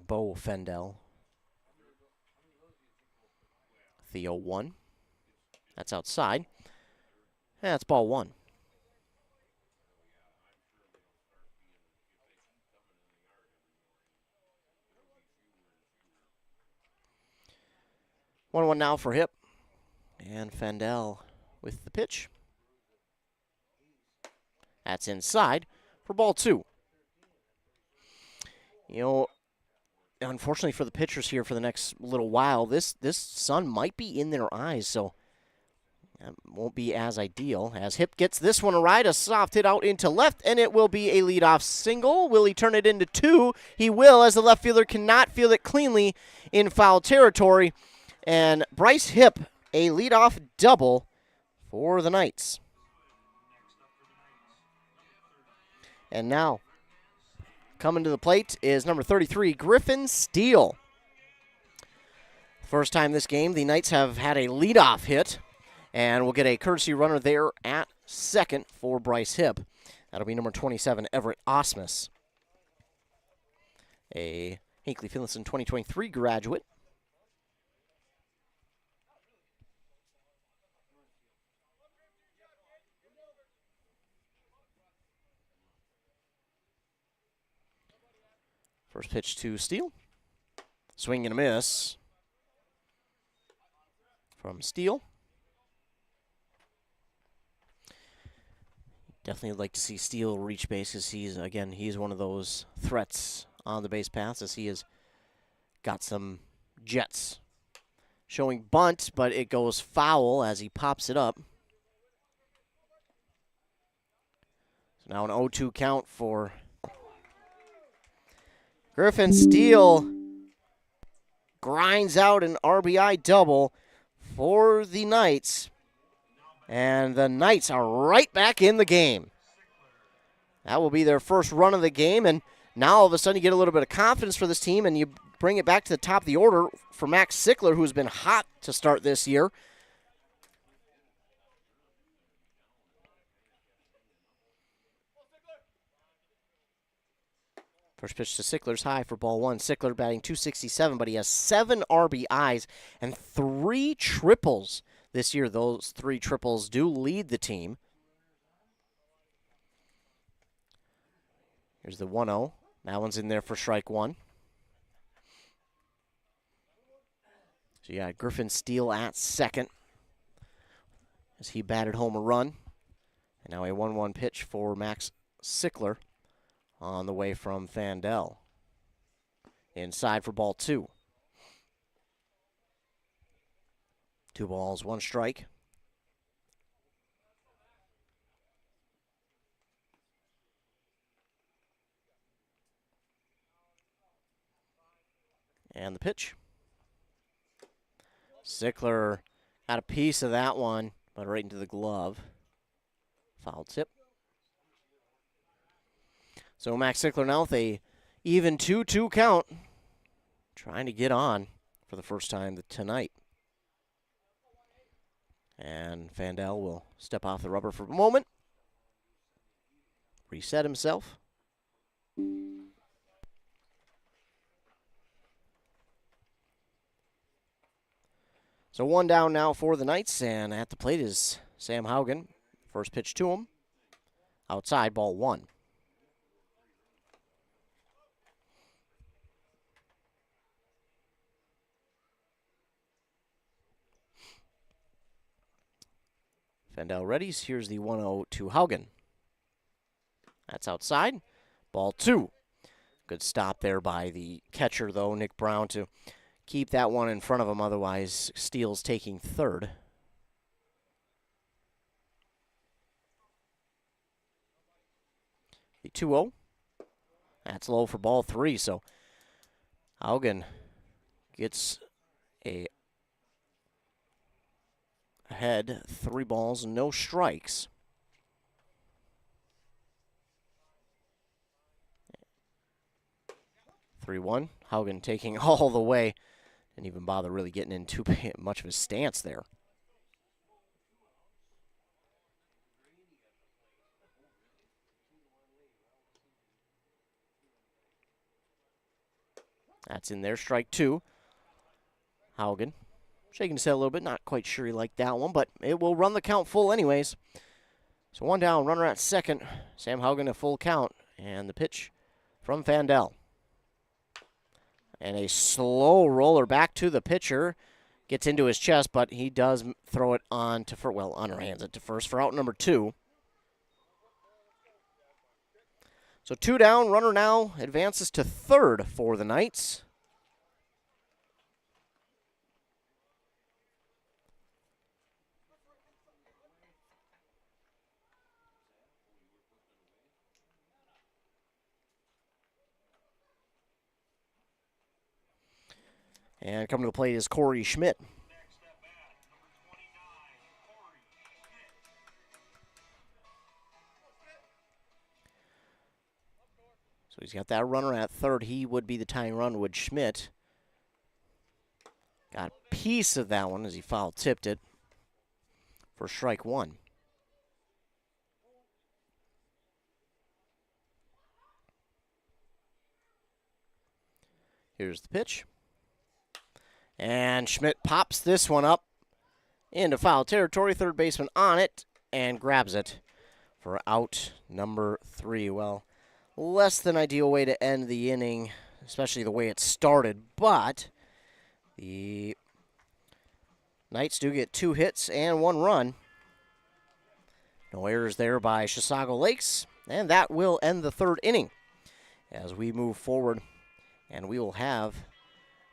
Bo Fendel. Theo 1. That's outside. That's ball one. 1-1 now for Hipp. And Fendel with the pitch. That's inside for ball two. You know, unfortunately for the pitchers here for the next little while, this sun might be in their eyes, so that won't be as ideal. As Hipp gets this one right, a soft hit out into left, and it will be a leadoff single. Will he turn it into two? He will, as the left fielder cannot field it cleanly in foul territory. And Bryce Hipp, a leadoff double for the Knights. And now, coming to the plate is number 33, Griffin Steele. First time this game, the Knights have had a leadoff hit, and we'll get a courtesy runner there at second for Bryce Hipp. That'll be number 27, Everett Osmus, a Hinckley Finlayson 2023 graduate. First pitch to Steele. Swing and a miss from Steele. Definitely would like to see Steele reach base, as he's one of those threats on the base paths, as he has got some jets. Showing bunt, but it goes foul as he pops it up. So now an 0-2 count for Griffin Steele. Grinds out an RBI double for the Knights. And the Knights are right back in the game. That will be their first run of the game. And now all of a sudden you get a little bit of confidence for this team, and you bring it back to the top of the order for Max Sickler, who's been hot to start this year. First pitch to Sickler's high for ball one. Sickler batting .267, but he has 7 RBIs and 3 triples this year. Those 3 triples do lead the team. Here's the 1-0. That one's in there for strike one. So you got Griffin Steele at second as he batted home a run. And now a 1-1 pitch for Max Sickler on the way from Fandel. Inside for ball two. 2 balls, 1 strike. And the pitch. Sickler got a piece of that one, but right into the glove. Foul tip. So Max Sickler now with a even 2-2 count, trying to get on for the first time tonight. And Fandel will step off the rubber for a moment, reset himself. So one down now for the Knights, and at the plate is Sam Haugen. First pitch to him. Outside, ball one. Fandel readies. Here's the 1-0 to Haugen. That's outside. Ball two. Good stop there by the catcher, though, Nick Brown, to keep that one in front of him. Otherwise, Steele's taking third. The 2-0. That's low for ball three. So Haugen gets ahead. 3 balls, no strikes. (3-1). Haugen taking all the way. Didn't even bother really getting in too much of his stance there. That's in there, strike two. Haugen shaking his head a little bit, not quite sure he liked that one, but it will run the count full anyways. So one down, runner at second. Sam Haugen a full count, and the pitch from Fandel. And a slow roller back to the pitcher. Gets into his chest, but he does throw it on to first. Well, underhands it to first for out number 2. So 2 down, runner now advances to third for the Knights. And coming to the plate is Corey Schmidt. So he's got that runner at third. He would be the tying run, would Schmidt. Got a piece of that one as he foul tipped it for strike one. Here's the pitch. And Schmidt pops this one up into foul territory. Third baseman on it and grabs it for out number 3. Well, less than ideal way to end the inning, especially the way it started. But the Knights do get 2 hits and 1 run. No errors there by Chisago Lakes. And that will end the third inning as we move forward. And we will have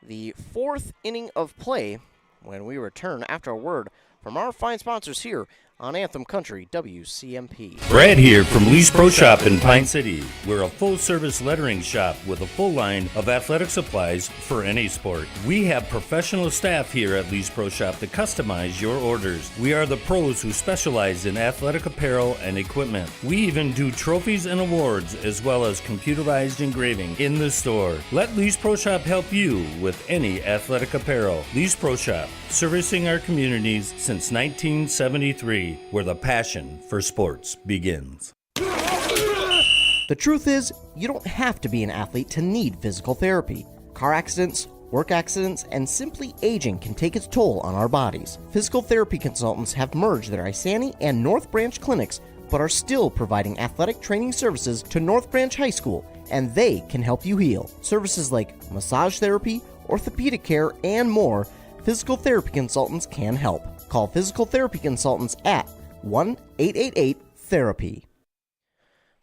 the 4th inning of play when we return after a word from our fine sponsors here on Anthem Country WCMP. Brad here from Lee's Pro Shop in Pine City. We're a full-service lettering shop with a full line of athletic supplies for any sport. We have professional staff here at Lee's Pro Shop to customize your orders. We are the pros who specialize in athletic apparel and equipment. We even do trophies and awards as well as computerized engraving in the store. Let Lee's Pro Shop help you with any athletic apparel. Lee's Pro Shop, servicing our communities since 1973. Where the passion for sports begins. The truth is, you don't have to be an athlete to need physical therapy. Car accidents, work accidents, and simply aging can take its toll on our bodies. Physical therapy consultants have merged their Isani and North Branch clinics, but are still providing athletic training services to North Branch High School, and they can help you heal. Services like massage therapy, orthopedic care, and more, physical therapy consultants can help. Call Physical Therapy Consultants at 1-888-THERAPY.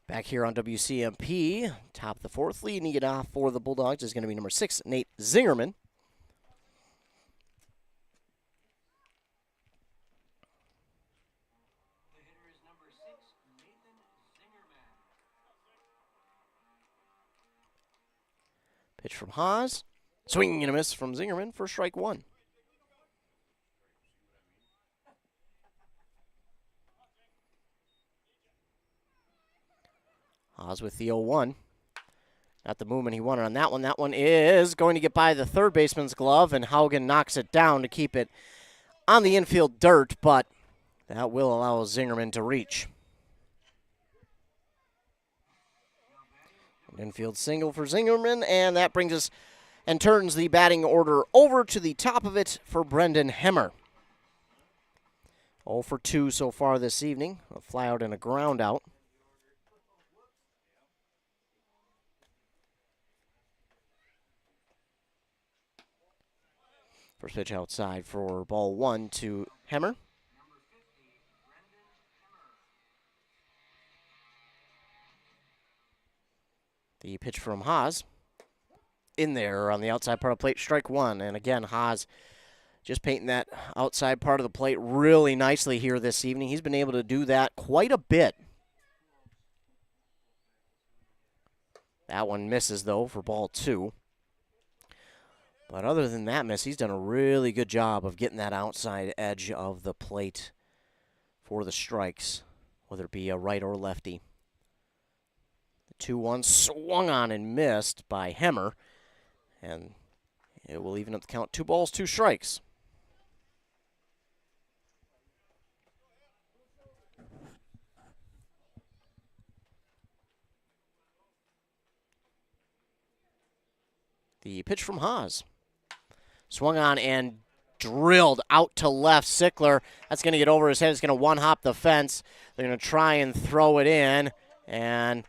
Back here on WCMP, top of the 4th, leading it off for the Bulldogs is going to be number 6, Nate Zingerman. Pitch from Haas. Swinging and a miss from Zingerman for strike one. Haas with the 0-1. Not the movement he wanted on that one. That one is going to get by the third baseman's glove, and Haugen knocks it down to keep it on the infield dirt, but that will allow Zingerman to reach. An infield single for Zingerman, and that brings us and turns the batting order over to the top of it for Brendan Hemmer. 0 for 2 so far this evening. A fly out and a ground out. First pitch outside for ball 1 to Hemmer. The pitch from Haas. In there on the outside part of the plate, strike 1. And again, Haas just painting that outside part of the plate really nicely here this evening. He's been able to do that quite a bit. That one misses, though, for ball 2. But other than that miss, he's done a really good job of getting that outside edge of the plate for the strikes, whether it be a right or lefty. The 2-1 swung on and missed by Hemmer, and it will even up the count. 2 balls, 2 strikes. The pitch from Haas. Swung on and drilled out to left. Sickler, that's going to get over his head. It's going to one-hop the fence. They're going to try and throw it in. And,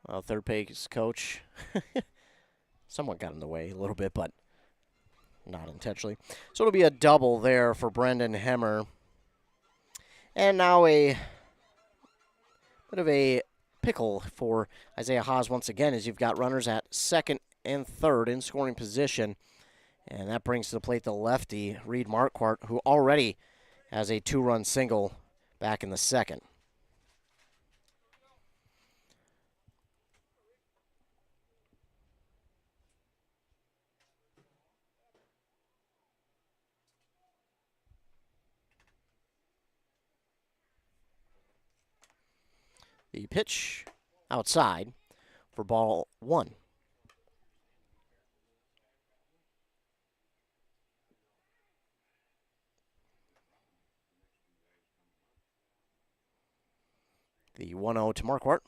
well, third base coach somewhat got in the way a little bit, but not intentionally. So it'll be a double there for Brendan Hemmer. And now a bit of a pickle for Isaiah Haas once again, as you've got runners at second and third in scoring position. And that brings to the plate the lefty, Reed Marquardt, who already has a 2-run single back in the second. The pitch outside for ball 1. The 1-0 to Marquardt.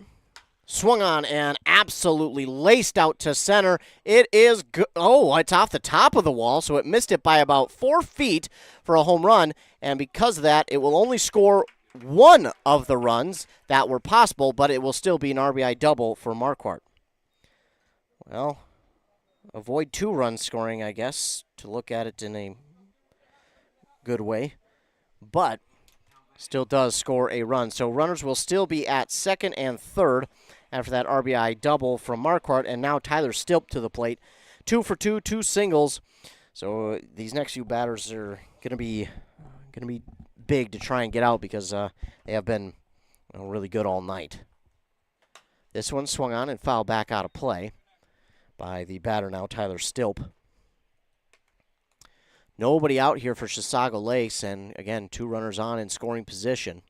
Swung on and absolutely laced out to center. It is good. Oh, it's off the top of the wall, so it missed it by about 4 feet for a home run. And because of that, it will only score one of the runs that were possible, but it will still be an RBI double for Marquardt. Well, avoid 2 run scoring, I guess, to look at it in a good way. But still does score a run. So runners will still be at second and third after that RBI double from Marquardt. And now Tyler Stilp to the plate. 2 for 2, 2 singles. So these next few batters are going to be big to try and get out because they have been really good all night. This one swung on and fouled back out of play by the batter now, Tyler Stilp. Nobody out here for Chisago Lakes, and again, 2 runners on in scoring position.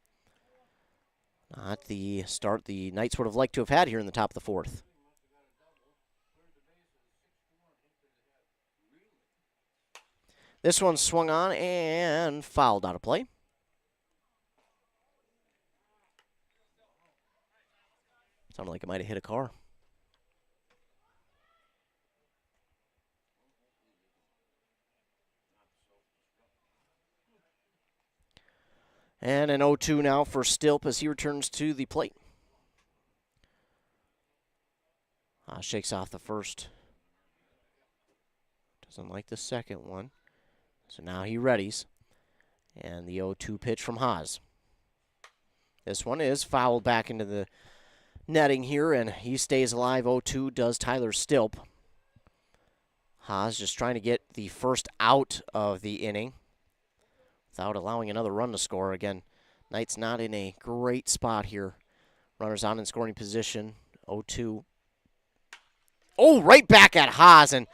Not the start the Knights would have liked to have had here in the top of the 4th. This one swung on and fouled out of play. Sounded like it might have hit a car. And an 0-2 now for Stilp as he returns to the plate. Shakes off the first. Doesn't like the second one. So now he readies. And the 0-2 pitch from Haas. This one is fouled back into the netting here, and he stays alive. 0-2 does Tyler Stilp. Haas just trying to get the first out of the inning without allowing another run to score. Again, Knights not in a great spot here. Runners on in scoring position. 0-2. Oh, right back at Haas, and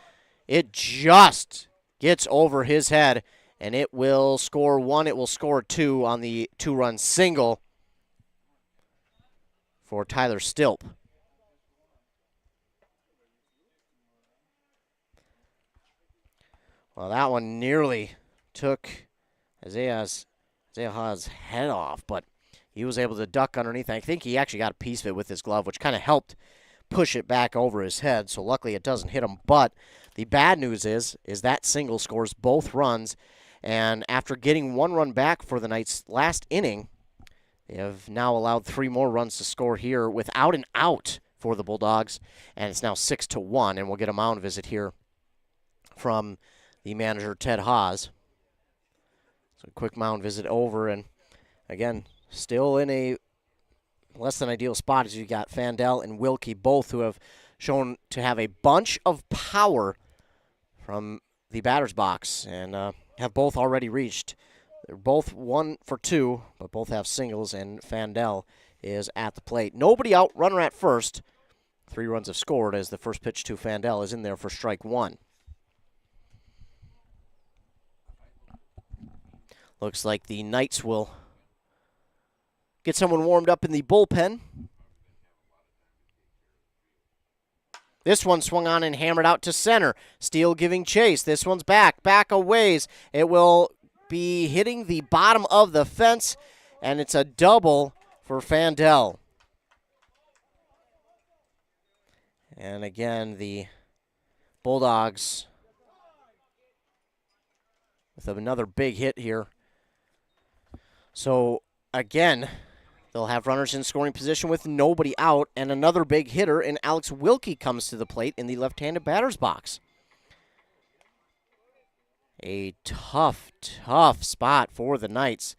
it just gets over his head and it will score 1. It will score 2 on the 2-run single for Tyler Stilp. Well, that one nearly took Isaiah Haas' head off, but he was able to duck underneath. I think he actually got a piece of it with his glove, which kind of helped push it back over his head, so luckily it doesn't hit him. But the bad news is that single scores both runs, and after getting 1 run back for the Knights last inning, they have now allowed 3 more runs to score here without an out for the Bulldogs, and it's now 6-1, and we'll get a mound visit here from the manager, Ted Haas. So a quick mound visit over, and again, still in a less than ideal spot as you got Fandel and Wilkie, both who have shown to have a bunch of power from the batter's box and have both already reached. They're both 1 for 2, but both have singles, and Fandel is at the plate. Nobody out, runner at first. 3 runs have scored as the first pitch to Fandel is in there for strike 1. Looks like the Knights will get someone warmed up in the bullpen. This one swung on and hammered out to center. Steele giving chase. This one's back a ways. It will be hitting the bottom of the fence, and it's a double for Fandel. And again, the Bulldogs with another big hit here. So, again, they'll have runners in scoring position with nobody out, and another big hitter in Alex Wilkie comes to the plate in the left-handed batter's box. A tough spot for the Knights.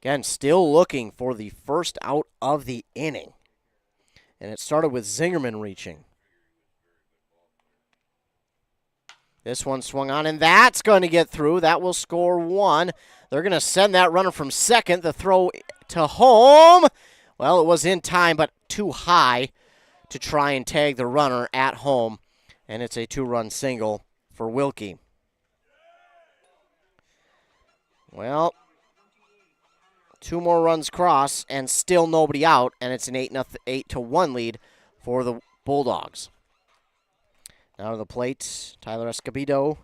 Again, still looking for the first out of the inning. And it started with Zingerman reaching. This one swung on, and that's going to get through. That will score 1. They're going to send that runner from second. The throw to home. Well, it was in time, but too high to try and tag the runner at home. And it's a 2-run single for Wilkie. Well, 2 more runs cross, and still nobody out, and it's an 8-1 lead for the Bulldogs. Now to the plate, Tyler Escobedo.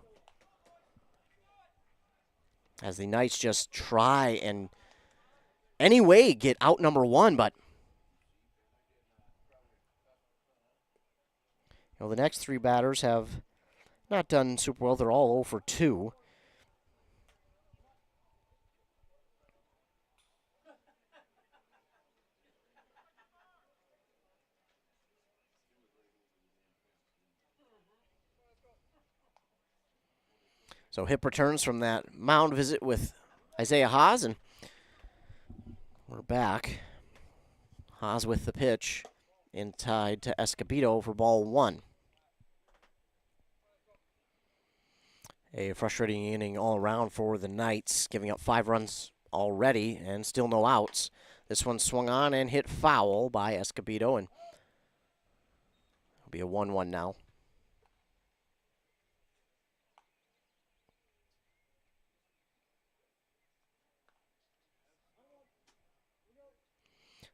As the Knights just try and anyway get out number 1, but the next 3 batters have not done super well. They're all 0 for 2. So hip returns from that mound visit with Isaiah Haas, and we're back. Haas with the pitch, inside to Escobedo for ball 1. A frustrating inning all around for the Knights, giving up 5 runs already and still no outs. This one swung on and hit foul by Escobedo, and it'll be a 1-1 now.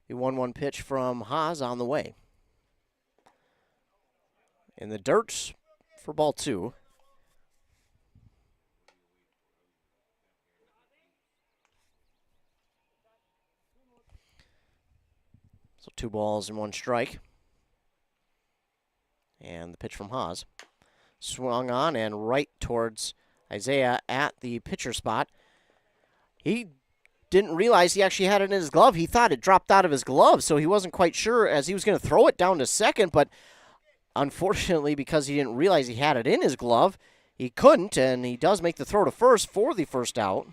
The 1-1 pitch from Haas on the way. In the dirt for ball 2. So 2 balls and 1 strike. And the pitch from Haas. Swung on and right towards Isaiah at the pitcher spot. He didn't realize he actually had it in his glove. He thought it dropped out of his glove, so he wasn't quite sure as he was going to throw it down to second, but unfortunately, because he didn't realize he had it in his glove, he couldn't, and he does make the throw to first for the first out.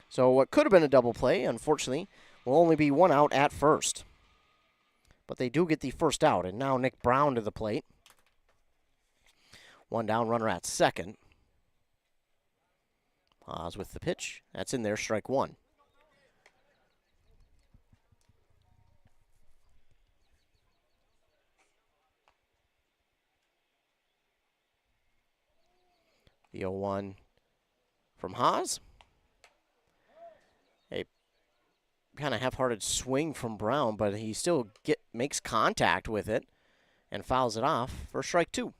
So what could have been a double play, unfortunately, will only be 1 out at first. But they do get the first out, and now Nick Brown to the plate. 1 down, runner at second. Haas with the pitch. That's in there, strike 1. The 0-1 from Haas. A kind of half-hearted swing from Brown, but he still makes contact with it and fouls it off for strike 2.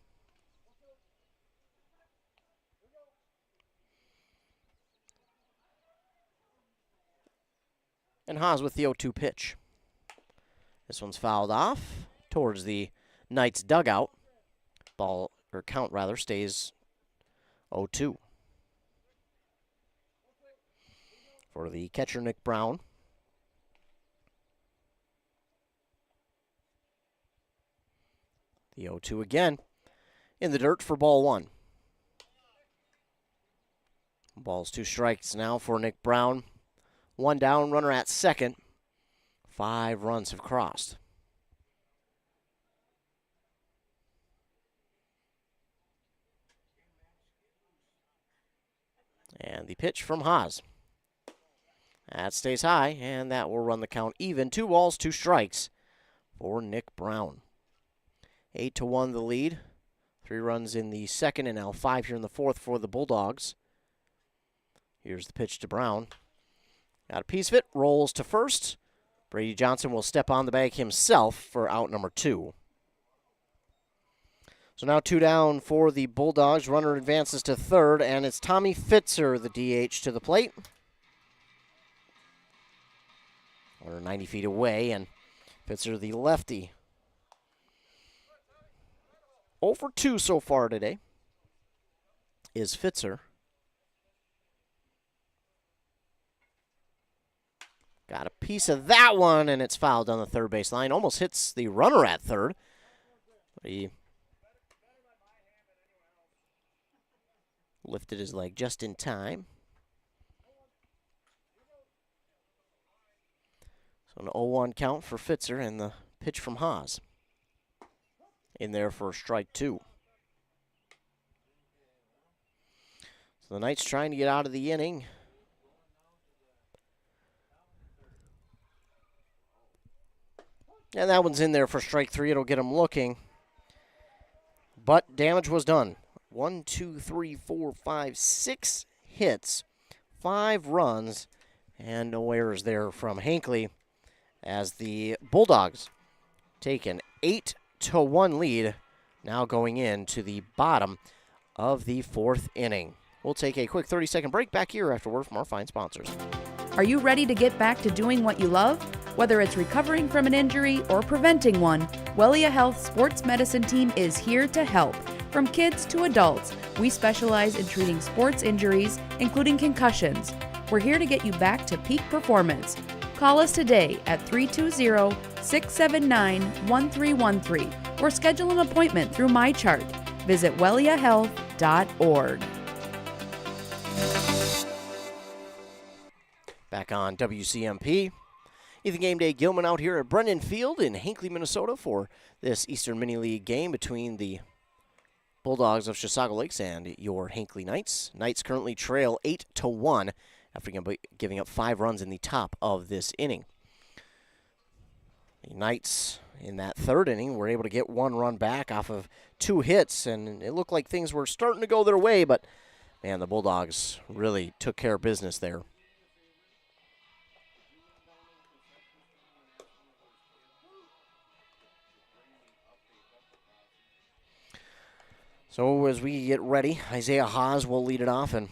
And Haas with the 0-2 pitch. This one's fouled off towards the Knights dugout. Count stays 0-2. For the catcher, Nick Brown. The 0-2 again in the dirt for ball 1. Ball's 2 strikes now for Nick Brown. 1 down, runner at second. 5 runs have crossed. And the pitch from Haas. That stays high, and that will run the count even. 2 balls, 2 strikes for Nick Brown. 8-1 the lead. 3 runs in the second, and now 5 here in the fourth for the Bulldogs. Here's the pitch to Brown. Got a piece of it, rolls to first. Brady Johnson will step on the bag himself for out number 2. So now 2 down for the Bulldogs. Runner advances to third, and it's Tommy Fitzer, the DH, to the plate. We're 90 feet away, and Fitzer, the lefty. 0 for 2 so far today is Fitzer. Got a piece of that one, and it's fouled on the third base line. Almost hits the runner at third. He lifted his leg just in time. So an 0-1 count for Fitzer, and the pitch from Haas in there for strike 2. So the Knights trying to get out of the inning. And that one's in there for strike 3. It'll get them looking. But damage was done. 1, 2, 3, 4, 5, 6 hits, 5 runs, and no errors there from Hinckley as the Bulldogs take an 8-1 lead, now going into the bottom of the 4th inning. We'll take a quick 30-second break back here after word from our fine sponsors. Are you ready to get back to doing what you love? Whether it's recovering from an injury or preventing one, Wellia Health Sports Medicine Team is here to help. From kids to adults, we specialize in treating sports injuries, including concussions. We're here to get you back to peak performance. Call us today at 320-679-1313 or schedule an appointment through MyChart. Visit welliahealth.org. Back on WCMP. Ethan Game Day Gilman out here at Brennan Field in Hinckley, Minnesota for this Eastern Mini League game between the Bulldogs of Chisago Lakes and your Hinckley Knights. Knights currently trail 8-1 after giving up 5 runs in the top of this inning. The Knights in that 3rd inning were able to get 1 run back off of 2 hits, and it looked like things were starting to go their way, but man, the Bulldogs really took care of business there. So as we get ready, Isaiah Haas will lead it off, and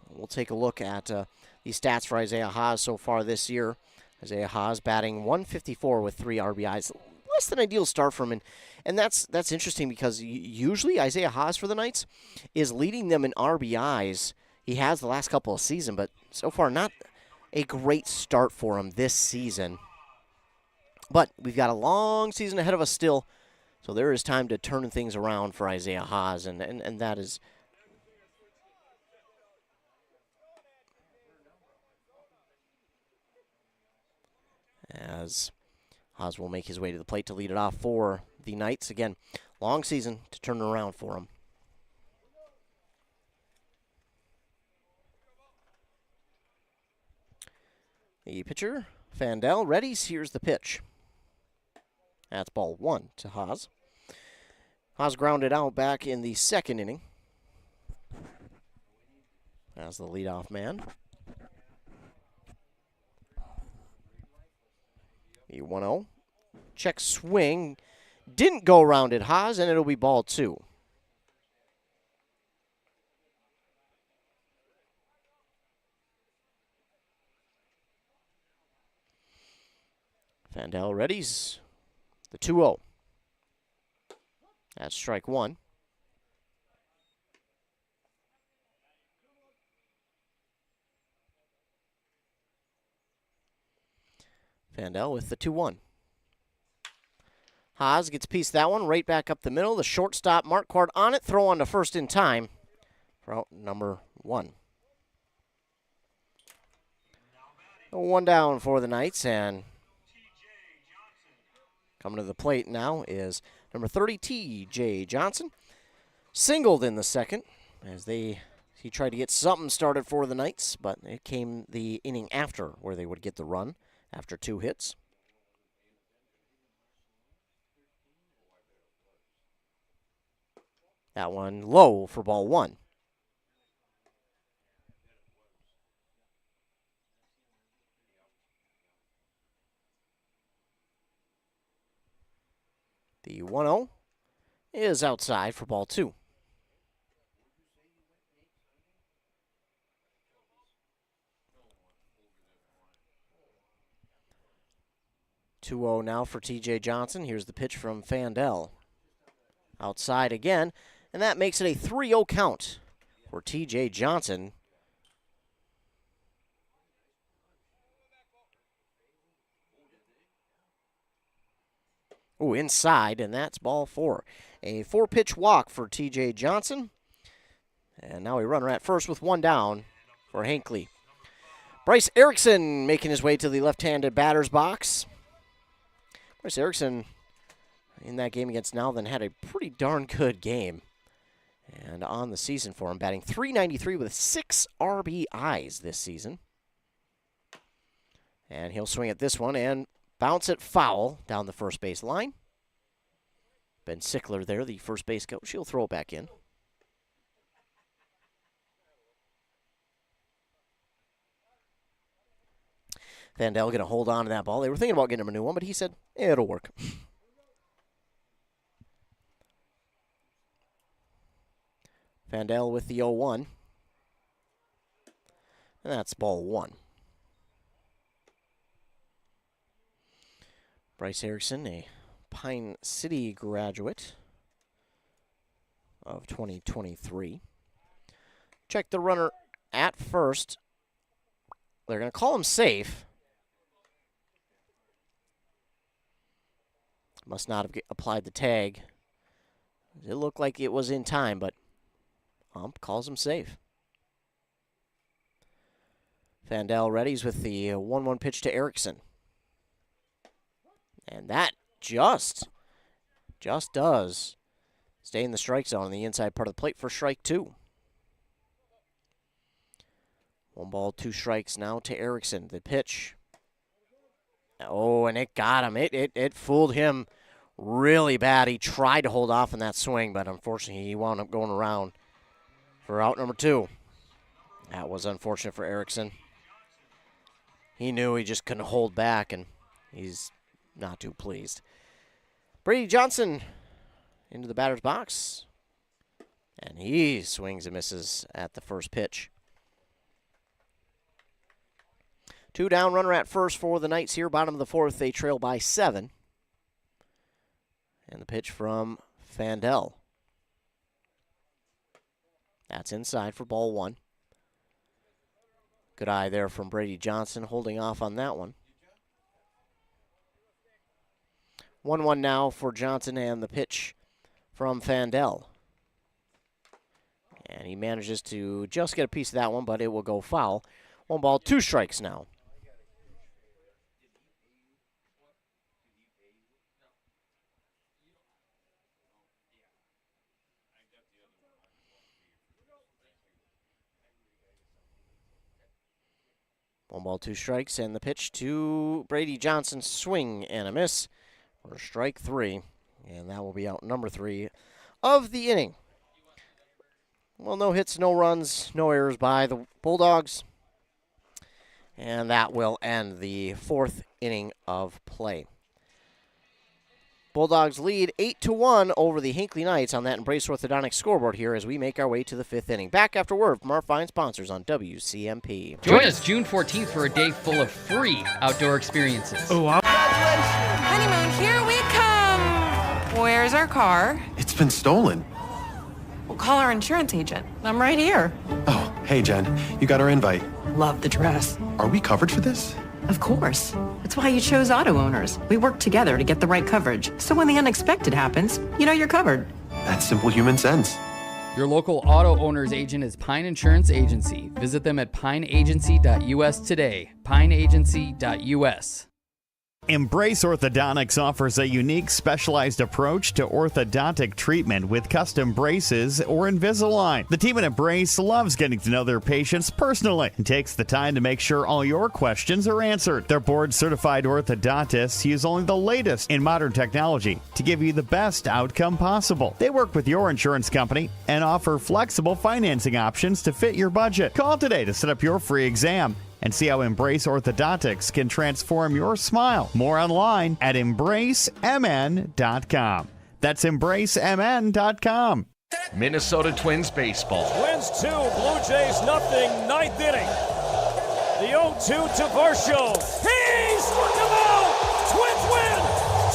we'll take a look at the stats for Isaiah Haas so far this year. Isaiah Haas batting .154 with 3 RBIs. Less than ideal start from him, and that's interesting because usually Isaiah Haas for the Knights is leading them in RBIs. He has the last couple of seasons, but so far not a great start for him this season. But we've got a long season ahead of us still. So there is time to turn things around for Isaiah Haas, and that is as Haas will make his way to the plate to lead it off for the Knights. Again, long season to turn it around for him. The pitcher, Fandel, readies. Here's the pitch. That's ball 1 to Haas. Haas grounded out back in the 2nd inning. as the leadoff man. The 1-0. Check swing. Didn't go around it, Haas, and it'll be ball 2. Fandel readies. The 2-0. That's strike 1. Fandel with the 2-1. Haas gets a piece of that one right back up the middle. The shortstop, Marquardt on it. Throw on to first in time for out number 1. 1 down for the Knights, and coming to the plate now is number 30, T.J. Johnson. Singled in the second as he tried to get something started for the Knights, but it came the inning after where they would get the run after 2 hits. That one low for ball 1. The 1-0 is outside for ball 2. (2-0) now for T.J. Johnson. Here's the pitch from Fandel. Outside again, and that makes it a 3-0 count for T.J. Johnson. Ooh, inside, and that's ball 4. A 4-pitch walk for T.J. Johnson. And now we run at first with 1 down for Hinckley. Bryce Erickson making his way to the left-handed batter's box. Bryce Erickson in that game against Nowthen had a pretty darn good game. And on the season for him, batting .393 with 6 RBIs this season. And he'll swing at this one and bounce it foul down the first base line. Ben Sickler there, the first base coach. He'll throw it back in. Fandel going to hold on to that ball. They were thinking about getting him a new one, but he said, it'll work. Fandel with the 0-1. And that's ball 1. Bryce Erickson, a Pine City graduate of 2023. Check the runner at first. They're going to call him safe. Must not have applied the tag. It looked like it was in time, but ump calls him safe. Fandel readies with the 1-1 pitch to Erickson. And that just does stay in the strike zone on the inside part of the plate for strike 2. 1 ball, 2 strikes now to Erickson. The pitch. Oh, and it got him. It fooled him really bad. He tried to hold off on that swing, but unfortunately he wound up going around for out number 2. That was unfortunate for Erickson. He knew he just couldn't hold back, and he's not too pleased. Brady Johnson into the batter's box, and he swings and misses at the first pitch. 2 down, runner at first for the Knights here. Bottom of the 4th, they trail by 7. And the pitch from Fandel. That's inside for ball 1. Good eye there from Brady Johnson, holding off on that one. 1-1 now for Johnson, and the pitch from Fandel. And he manages to just get a piece of that one, but it will go foul. 1 ball, 2 strikes now. One ball, 2 strikes, and the pitch to Brady Johnson, swing and a miss for strike 3. And that will be out number 3 of the inning. Well, no hits, no runs, no errors by the Bulldogs. And that will end the 4th inning of play. Bulldogs lead 8-1 over the Hinckley Knights on that Embrace Orthodontics scoreboard here as we make our way to the 5th inning. Back after word from our fine sponsors on WCMP. Join us June 14th for a day full of free outdoor experiences. Honeymoon, here we come. Where's our car? It's been stolen. We'll call our insurance agent. I'm right here. Oh, hey, Jen. You got our invite. Love the dress. Are we covered for this? Of course. That's why you chose auto owners. We work together to get the right coverage. So when the unexpected happens, you know you're covered. That's simple human sense. Your local auto owner's agent is Pine Insurance Agency. Visit them at pineagency.us today. pineagency.us. Embrace Orthodontics offers a unique specialized approach to orthodontic treatment with custom braces or Invisalign. The team at Embrace loves getting to know their patients personally and takes the time to make sure all your questions are answered. Their board-certified orthodontists use only the latest in modern technology to give you the best outcome possible. They work with your insurance company and offer flexible financing options to fit your budget. Call today to set up your free exam and see how Embrace Orthodontics can transform your smile. More online at embracemn.com. That's embracemn.com. Minnesota Twins baseball. Twins 2, Blue Jays nothing, 9th inning. The 0-2 to Varsho. He struck him out! Twins win!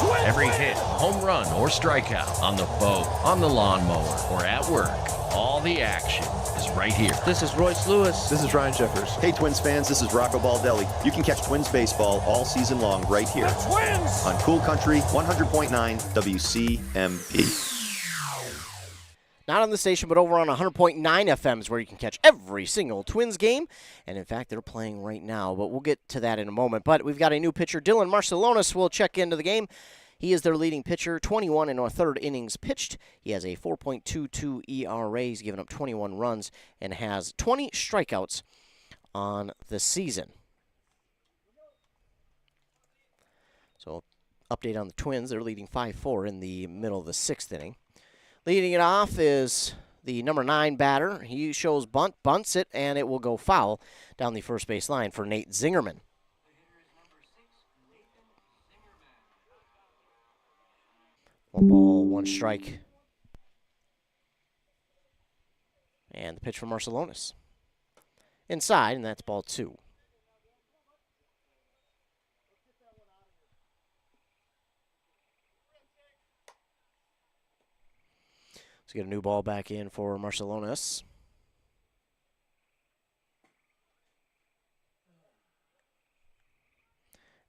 Twins Every win! hit, home run, or strikeout on the boat, on the lawnmower, or at work. All the action is right here. This is Royce Lewis. This is Ryan Jeffers. Hey, Twins fans, this is Rocco Baldelli. You can catch Twins baseball all season long right here. The Twins! On Cool Country 100.9 WCMP. Not on the station, but over on 100.9 FMs where you can catch every single Twins game. And in fact, they're playing right now, but we'll get to that in a moment. But we've got a new pitcher. Dylan Marcelonis will check into the game. He is their leading pitcher, 21 in our 3rd innings pitched. He has a 4.22 ERA. He's given up 21 runs and has 20 strikeouts on the season. So, update on the Twins. They're leading 5-4 in the middle of the 6th inning. Leading it off is the number 9 batter. He shows bunt, bunts it, and it will go foul down the first base line for Nate Zingerman. One ball, one strike. And the pitch from Marcelonis. Inside, and that's ball 2. Let's get a new ball back in for Marcelonis.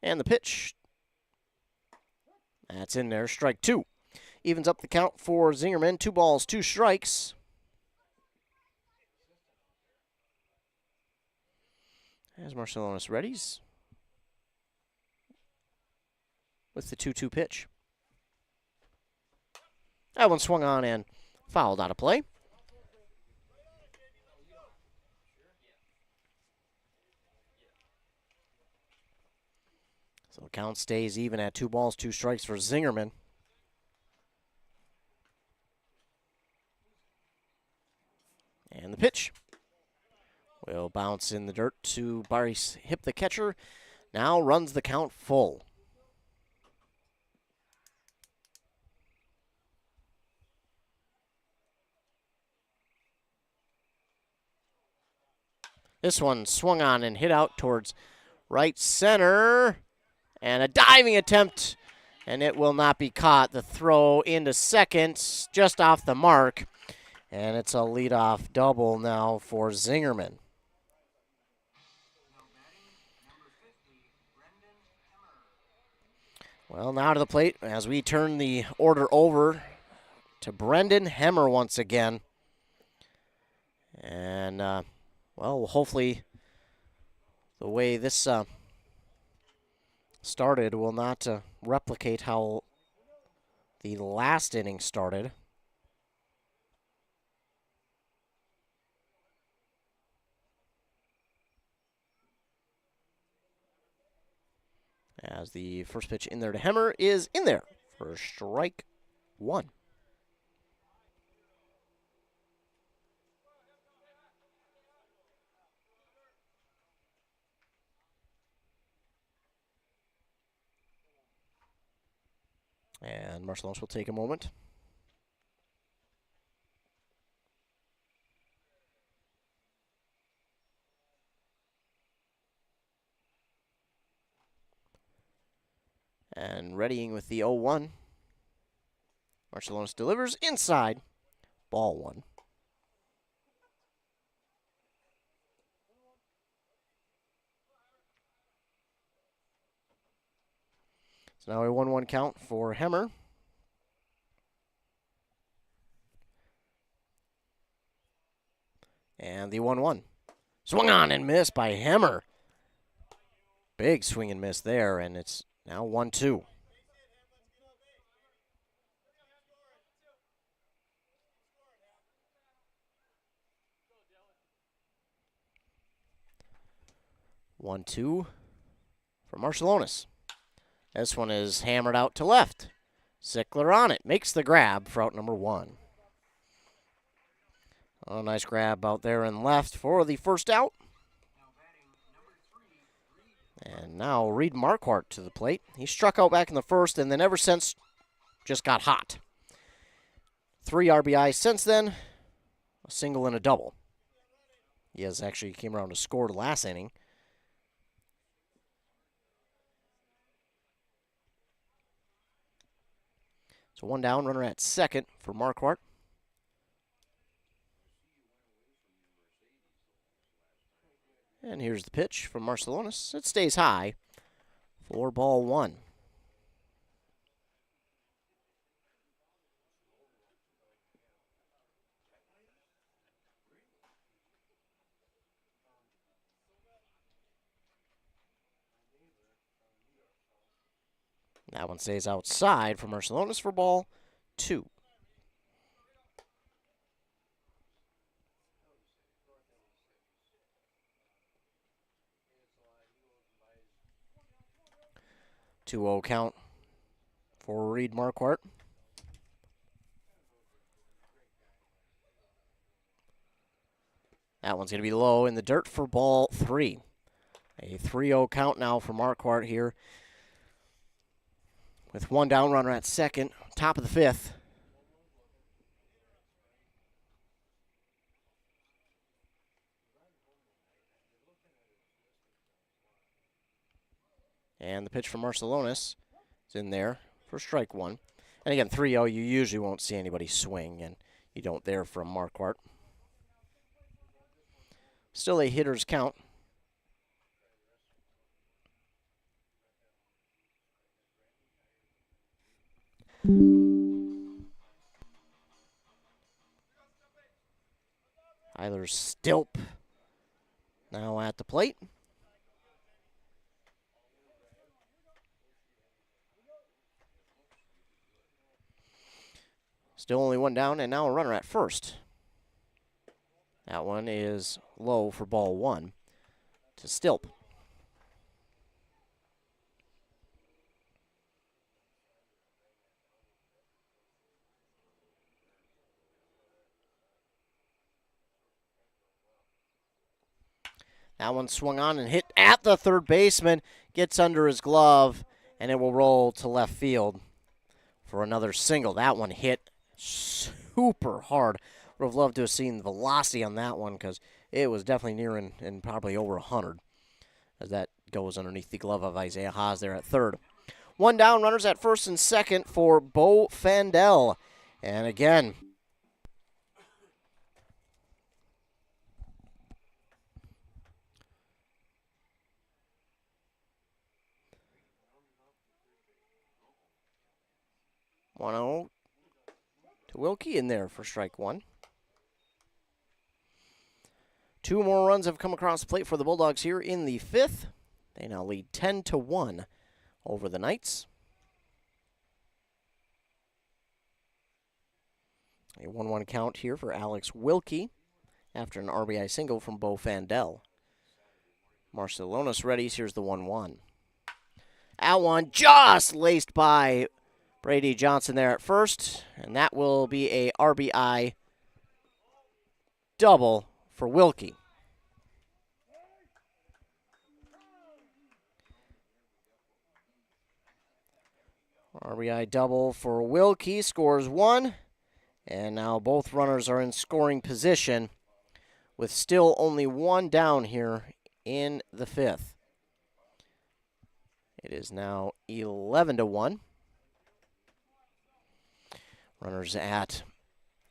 And the pitch. That's in there, strike 2. Evens up the count for Zingerman. 2 balls, 2 strikes. As Marcelonis readies with the 2-2 pitch. That one swung on and fouled out of play. So the count stays even at 2 balls, 2 strikes for Zingerman. And the pitch will bounce in the dirt to Barry's hip, the catcher. Now runs the count full. This one swung on and hit out towards right center. And a diving attempt, and it will not be caught. The throw into second, just off the mark. And it's a leadoff double now for Zingerman. Well, now to the plate as we turn the order over to Brendan Hemmer once again. And, well, hopefully the way this started will not replicate how the last inning started. As the first pitch in there to Hemmer is in there for strike 1. And Marcelonis will take a moment. And readying with the 0-1. Marcelonis delivers inside. Ball 1. So now a 1-1 count for Hemmer. And the 1-1. Swung on and missed by Hemmer. Big swing and miss there, and it's now 1-2. One, two for Marcelonis. This one is hammered out to left. Sickler on it. Makes the grab for out number 1. A nice grab out there and left for the first out. And now Reed Marquardt to the plate. He struck out back in the first and then ever since just got hot. 3 RBIs since then, a single and a double. He has actually came around to score the last inning. So 1 down, runner at second for Marquardt. And here's the pitch from Marcelonis. It stays high for ball 1. That one stays outside for Marcelonis for ball 2. Two-0 count for Reed Marquardt. That one's going to be low in the dirt for ball 3. A 3-0 count now for Marquardt here. With 1 down, runner at second, top of the 5th. And the pitch from Marcelonis is in there for strike 1. And again, 3-0, you usually won't see anybody swing, and you don't there from Marquardt. Still a hitter's count. Tyler Stilp now at the plate. Still only 1 down, and now a runner at first. That one is low for ball 1 to Stilp. That one swung on and hit at the third baseman, gets under his glove, and it will roll to left field for another single. That one hit super hard. Would have loved to have seen the velocity on that one because it was definitely near and probably over 100 as that goes underneath the glove of Isaiah Haas there at third. 1 down, runners at first and second for Bo Fandel. And again, (1-0) to Wilkie in there for strike 1. 2 more runs have come across the plate for the Bulldogs here in the 5th. They now lead 10-1 over the Knights. A 1-1 count here for Alex Wilkie after an RBI single from Bo Fandel. Marcelonis readies. Here's the 1-1. That one just laced by Brady Johnson there at first, and that will be a RBI double for Wilkie. RBI double for Wilkie, scores 1. And now both runners are in scoring position with still only 1 down here in the 5th. It is now 11-1. Runners at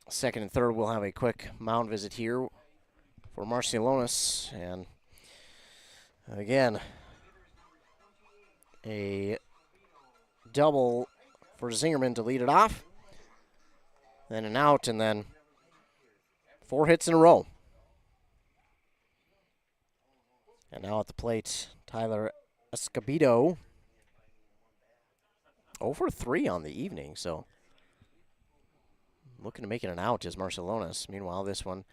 second and third will have a quick mound visit here for Marcialonis. And again, a double for Zingerman to lead it off. Then an out, and then 4 hits in a row. And now at the plate, Tyler Escobedo. 0 for 3 on the evening, so looking to make it an out is Marcialonis. Meanwhile, this one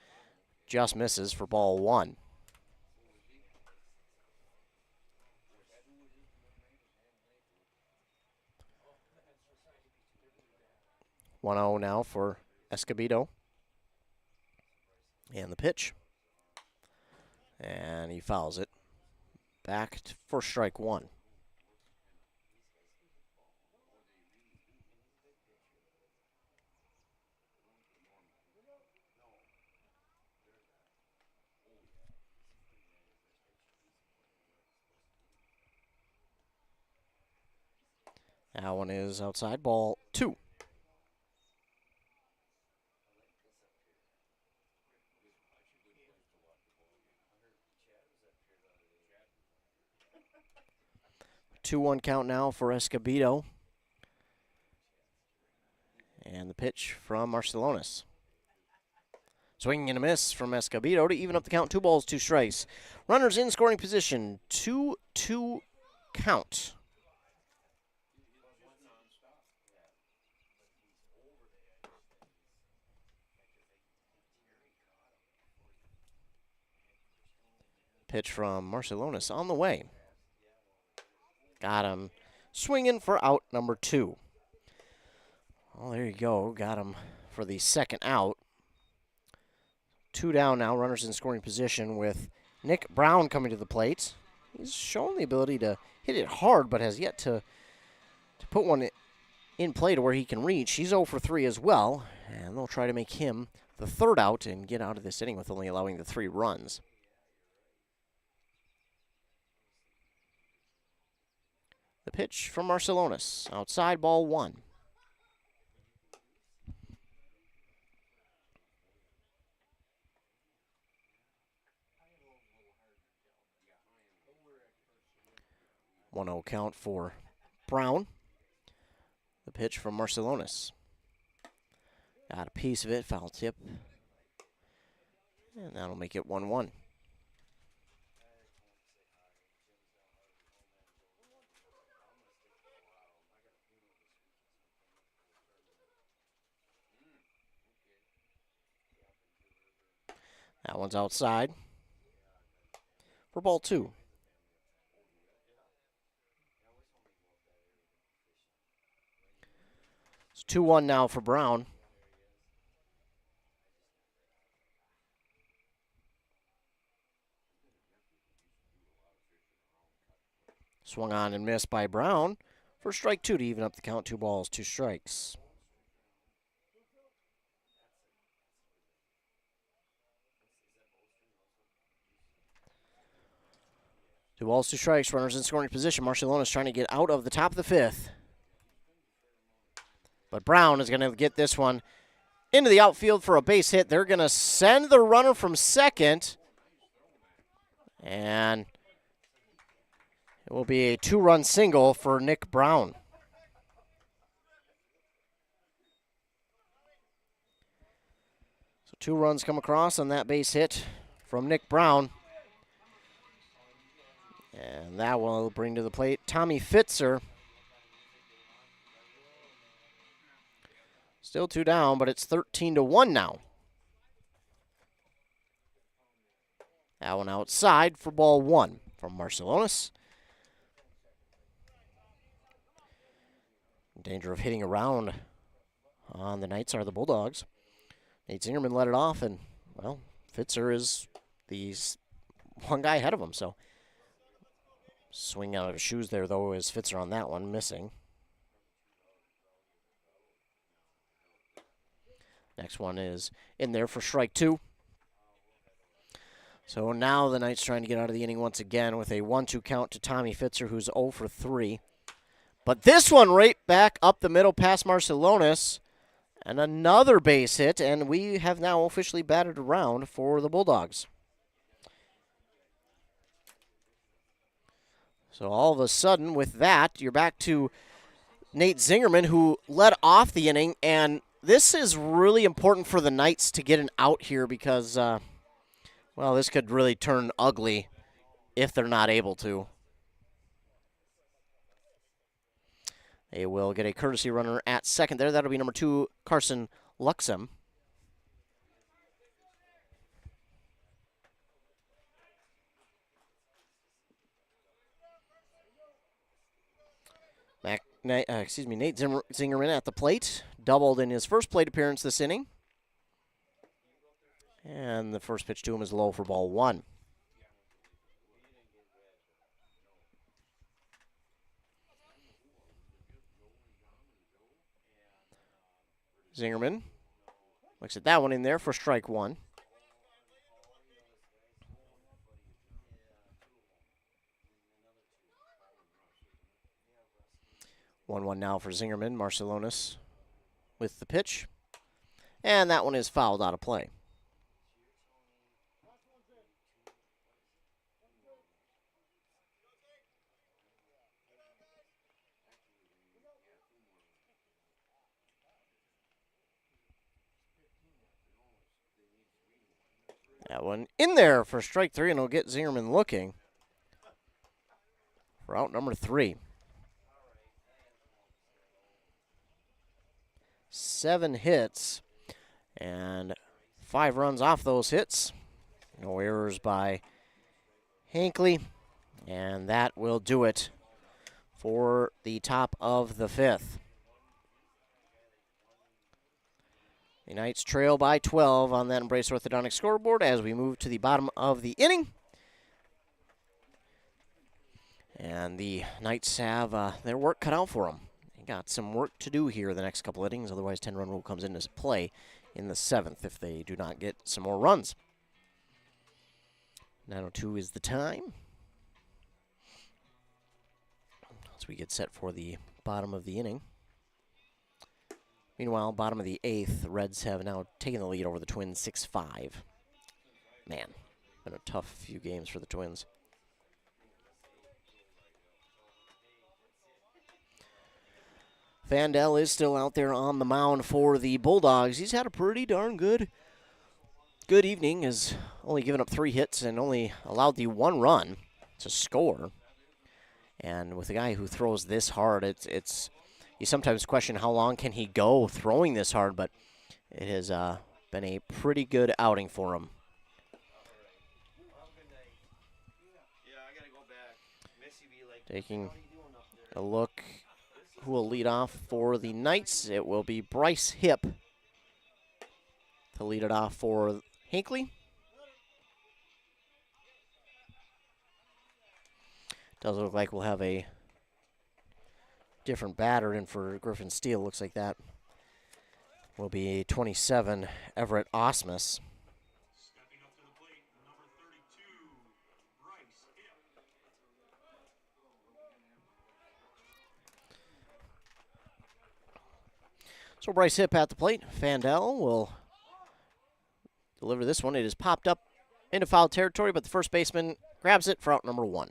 just misses for ball 1. One 0 now for Escobedo. And the pitch. And he fouls it. Back for strike 1. That one is outside, ball 2. Two-one count now for Escobedo. And the pitch from Marcialonis. Swinging and a miss from Escobedo to even up the count. 2 balls, 2 strikes. Runners in scoring position. 2-2 count. Pitch from Marcialonis on the way. Got him swinging for out number 2. Well, there you go. Got him for the second out. 2 down now. Runners in scoring position with Nick Brown coming to the plate. He's shown the ability to hit it hard, but has yet to put one in play to where he can reach. He's 0 for 3 as well, and they'll try to make him the third out and get out of this inning with only allowing the 3 runs. The pitch from Marcialonis. Outside, ball 1. One 0 count for Brown. The pitch from Marcialonis. Got a piece of it, foul tip. And that'll make it 1-1. That one's outside for ball 2. It's 2-1 now for Brown. Swung on and missed by Brown for strike 2 to even up the count. 2 balls, 2 strikes. Two balls, 2 strikes, runners in scoring position. Marcialonis trying to get out of the top of the 5th. But Brown is going to get this one into the outfield for a base hit. They're going to send the runner from second. And it will be a 2-run single for Nick Brown. So 2 runs come across on that base hit from Nick Brown. And that will bring to the plate Tommy Fitzer. Still 2 down, but it's 13-1 now. That one outside for ball 1 from Marcialonis. In danger of hitting around on the Knights are the Bulldogs. Nate Zingerman let it off, and, well, Fitzer is the one guy ahead of him, so. Swing out of his shoes there, though, is Fitzer on that one, missing. Next one is in there for strike 2. So now the Knights trying to get out of the inning once again with a 1-2 count to Tommy Fitzer, who's 0 for 3. But this one right back up the middle past Marcelonis. And another base hit, and we have now officially batted around for the Bulldogs. So all of a sudden, with that, you're back to Nate Zingerman, who led off the inning. And this is really important for the Knights to get an out here because, well, this could really turn ugly if they're not able to. They will get a courtesy runner at second there. That'll be number 2, Carson Luxem. Nate Zingerman at the plate. Doubled in his first plate appearance this inning. And the first pitch to him is low for ball 1. Zingerman looks at that one in there for strike 1. One now for Zingerman. Marcelonis with the pitch. And that one is fouled out of play. That one in there for strike 3, and it'll get Zingerman looking for out number 3. 7 hits and 5 runs off those hits. No errors by Hinckley, and that will do it for the top of the 5th. The Knights trail by 12 on that Embrace Orthodontic scoreboard as we move to the bottom of the inning. And the Knights have their work cut out for them. They got some work to do here the next couple innings, otherwise 10-run rule comes into play in the 7th if they do not get some more runs. 9:02 is the time. As we get set for the bottom of the inning. Meanwhile, bottom of the 8th, the Reds have now taken the lead over the Twins 6-5. Man, been a tough few games for the Twins. Fandel is still out there on the mound for the Bulldogs. He's had a pretty darn good evening. Has only given up 3 hits and only allowed the 1 run to score. And with a guy who throws this hard, it's you sometimes question how long can he go throwing this hard, but it has been a pretty good outing for him. Taking a look who will lead off for the Knights. It will be Bryce Hipp to lead it off for Hinckley. Does look like we'll have a different batter in for Griffin Steele. Looks like that will be 27, Everett Osmus. So Bryce Hipp at the plate. Fandel will deliver this one. It is popped up into foul territory, but the first baseman grabs it for out number 1.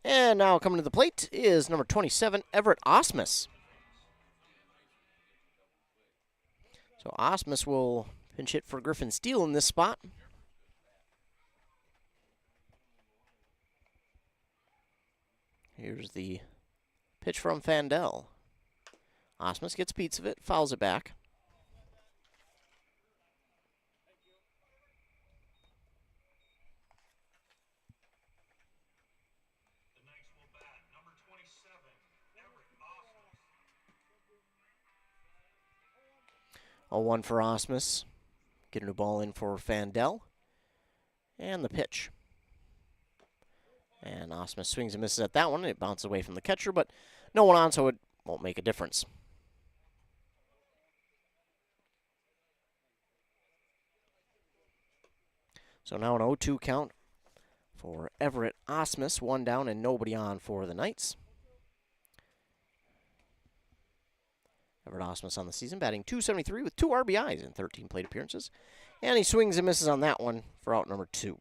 And now coming to the plate is number 27, Everett Osmus. So Osmus will pinch hit for Griffin Steele in this spot. Here's the pitch from Fandel. Osmus gets a piece of it, fouls it back. A 1 for Osmus. Getting a ball in for Fandel. And the pitch. And Osmus swings and misses at that one. It bounces away from the catcher, but no one on, so it won't make a difference. So now an 0-2 count for Everett Osmus. 1 down and nobody on for the Knights. Everett Osmus on the season, batting .273 with 2 RBIs in 13 plate appearances. And he swings and misses on that one for out number 2.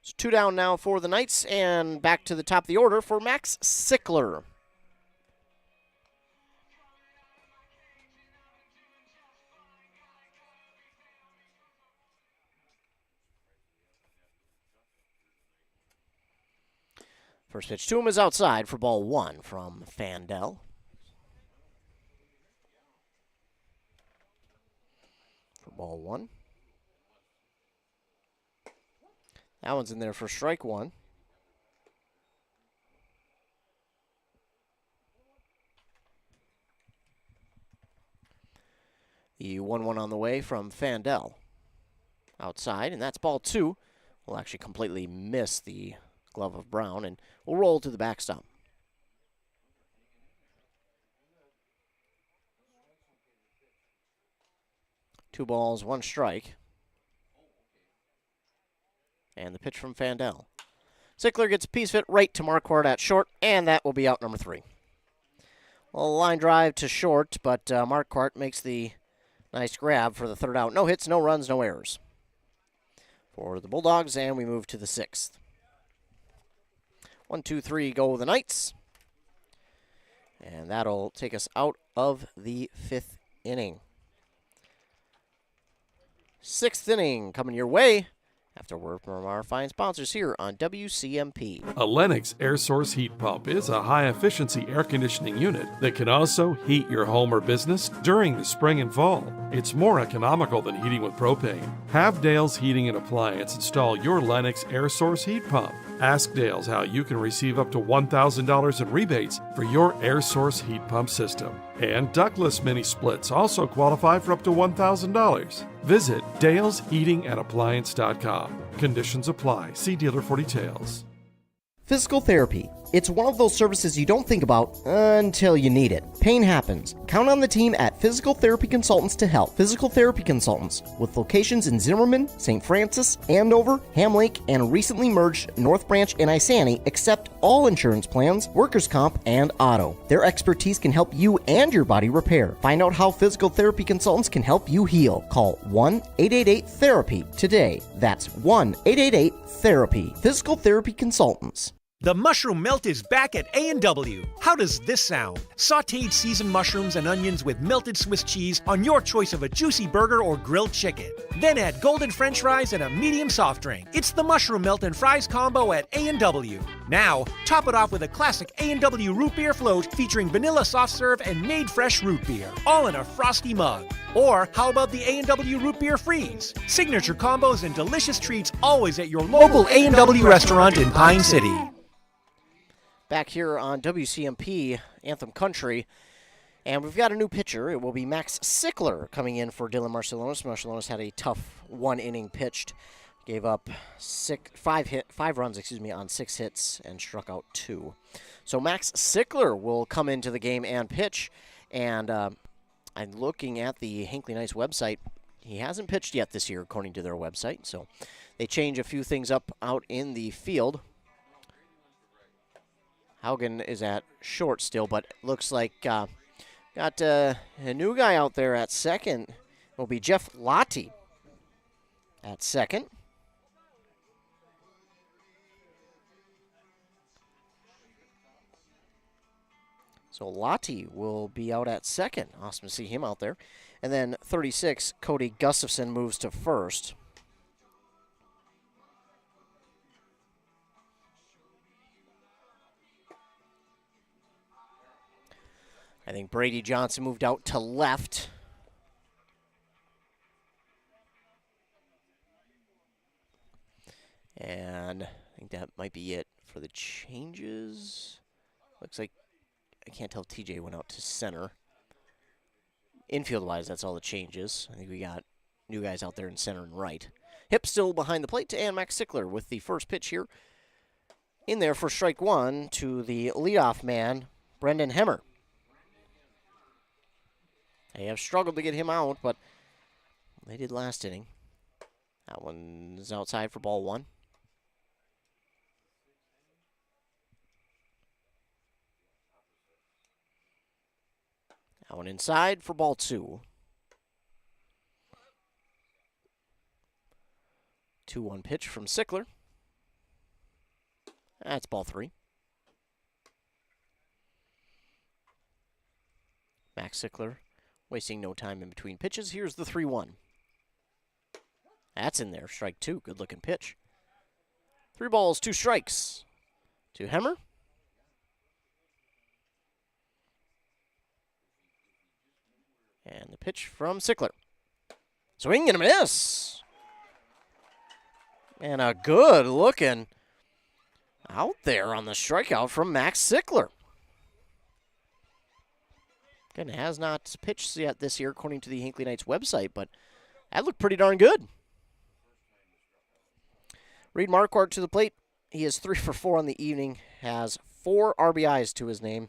So 2 down now for the Knights, and back to the top of the order for Max Sickler. First pitch to him is outside for ball 1 from Fandel. For ball 1. That one's in there for strike 1. The 1-1 on the way from Fandel. Outside, and that's ball 2. Will actually completely miss the glove of Brown, and we'll roll to the backstop. 2 balls, 1 strike. And the pitch from Fandel. Sickler gets a piece of it right to Marquardt at short, and that will be out number 3. Well, line drive to short, but Marquardt makes the nice grab for the 3rd out. No hits, no runs, no errors for the Bulldogs, and we move to the 6th. 1, 2, 3 go the Knights. And that'll take us out of the 5th inning. 6th inning coming your way after word from our fine sponsors here on WCMP. A Lennox air source heat pump is a high-efficiency air conditioning unit that can also heat your home or business during the spring and fall. It's more economical than heating with propane. Have Dale's Heating and Appliance install your Lennox air source heat pump. Ask Dale's how you can receive up to $1,000 in rebates for your air source heat pump system. And ductless mini splits also qualify for up to $1,000. Visit dalesheatingandappliance.com. Conditions apply. See dealer for details. Physical therapy. It's one of those services you don't think about until you need it. Pain happens. Count on the team at Physical Therapy Consultants to help. Physical Therapy Consultants, with locations in Zimmerman, St. Francis, Andover, Ham Lake, and recently merged North Branch and Isani, accept all insurance plans, workers' comp, and auto. Their expertise can help you and your body repair. Find out how Physical Therapy Consultants can help you heal. Call 1-888-THERAPY today. That's 1-888-THERAPY. Physical Therapy Consultants. The mushroom melt is back at A&W. How does this sound? Sautéed seasoned mushrooms and onions with melted Swiss cheese on your choice of a juicy burger or grilled chicken. Then add golden french fries and a medium soft drink. It's the mushroom melt and fries combo at A&W. Now, top it off with a classic A&W root beer float featuring vanilla soft serve and made fresh root beer, all in a frosty mug. Or how about the A&W root beer freeze? Signature combos and delicious treats always at your local A&W restaurant in Pine City. Back here on WCMP Anthem Country, and we've got a new pitcher. It will be Max Sickler coming in for Dylan Marcellonis. Marcellonis had a tough 1 inning pitched, gave up 5 runs on 6 hits and struck out 2. So Max Sickler will come into the game and pitch, and I'm looking at the Hinckley Knights website. He hasn't pitched yet this year, according to their website, so they change a few things up out in the field. Haugen is at short still, but looks like got a new guy out there at second. Will be Jeff Lottie at second. So Lottie will be out at second. Awesome to see him out there. And then 36, Cody Gustafson moves to first. I think Brady Johnson moved out to left. And I think that might be it for the changes. Looks like, I can't tell if TJ went out to center. Infield-wise, that's all the changes. I think we got new guys out there in center and right. Hip still behind the plate, and Max Sickler with the first pitch here. In there for strike 1 to the leadoff man, Brendan Hemmer. They have struggled to get him out, but They did last inning. That one's outside for ball 1. That one inside for ball 2. 2-1 pitch from Sickler. That's ball 3. Max Sickler wasting no time in between pitches. Here's the 3-1. That's in there. Strike 2. Good looking pitch. 3 balls, 2 strikes to Hemmer. And the pitch from Sickler. Swing and a miss. And a good looking out there on the strikeout from Max Sickler. Again, has not pitched yet this year according to the Hinckley Knights website, but that looked pretty darn good. Reed Marquardt to the plate. He is 3 for 4 on the evening, has 4 RBIs to his name,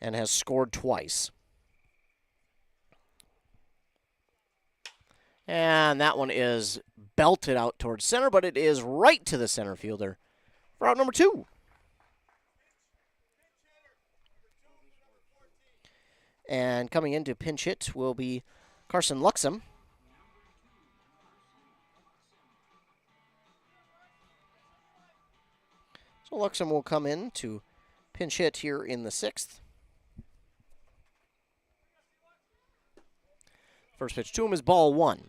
and has scored twice. And that one is belted out towards center, but it is right to the center fielder for out number 2. And coming in to pinch hit will be Carson Luxem. So Luxem will come in to pinch hit here in the 6th. First pitch to him is ball 1.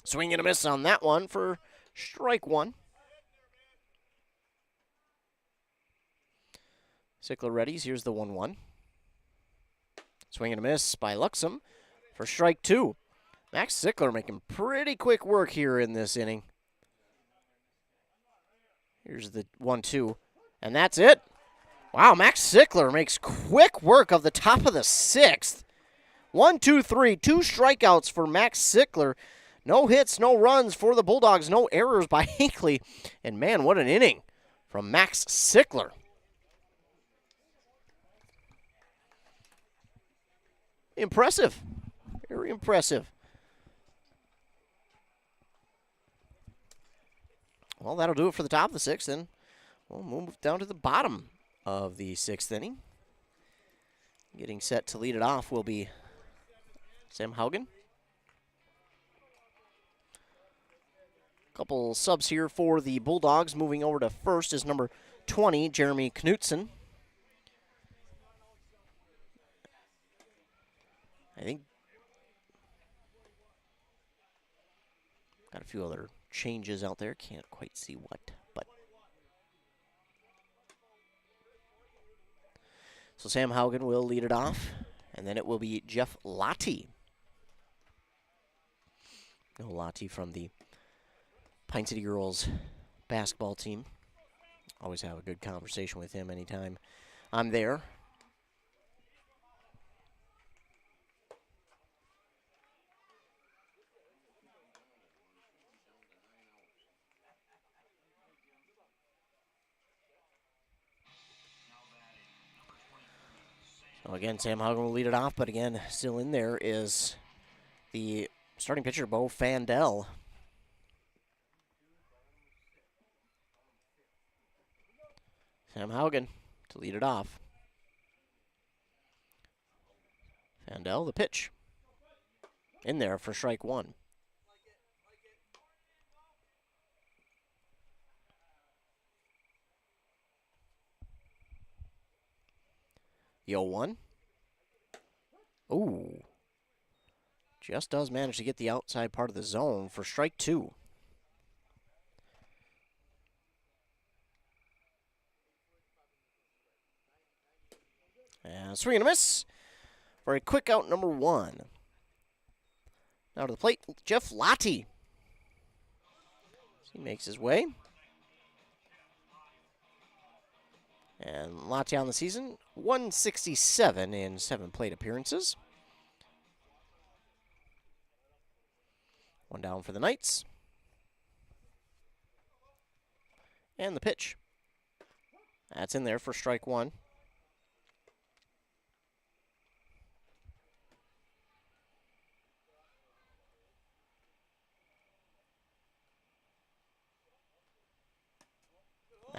Swing and a miss on that one for strike 1. Sickler readies. Here's the 1-1. Swing and a miss by Luxem for strike 2. Max Sickler making pretty quick work here in this inning. Here's the 1-2. And that's it. Wow, Max Sickler makes quick work of the top of the 6th. 1, 2, 3. 2 strikeouts for Max Sickler. No hits, no runs for the Bulldogs. No errors by Hinckley. And man, what an inning from Max Sickler. Impressive. Very impressive. Well, that'll do it for the top of the 6th, and we'll move down to the bottom of the 6th inning. Getting set to lead it off will be Sam Haugen. Couple subs here for the Bulldogs. Moving over to first is number 20, Jeremy Knutson. I think got a few other changes out there. Can't quite see what, but so Sam Haugen will lead it off, and then it will be Jeff Lottie. No, Lottie from the Pine City Girls basketball team. Always have a good conversation with him anytime I'm there. So again, Sam Haugen will lead it off, but again, still in there is the starting pitcher, Bo Fandel. Sam Haugen to lead it off. Fandel, the pitch. In there for strike 1. Yo 1. Ooh. Just does manage to get the outside part of the zone for strike 2. And swing and a miss for a quick out number 1. Now to the plate, Jeff Lottie. He makes his way. And Lottie on the season, 167 in 7 plate appearances. 1 down for the Knights. And the pitch. That's in there for strike 1.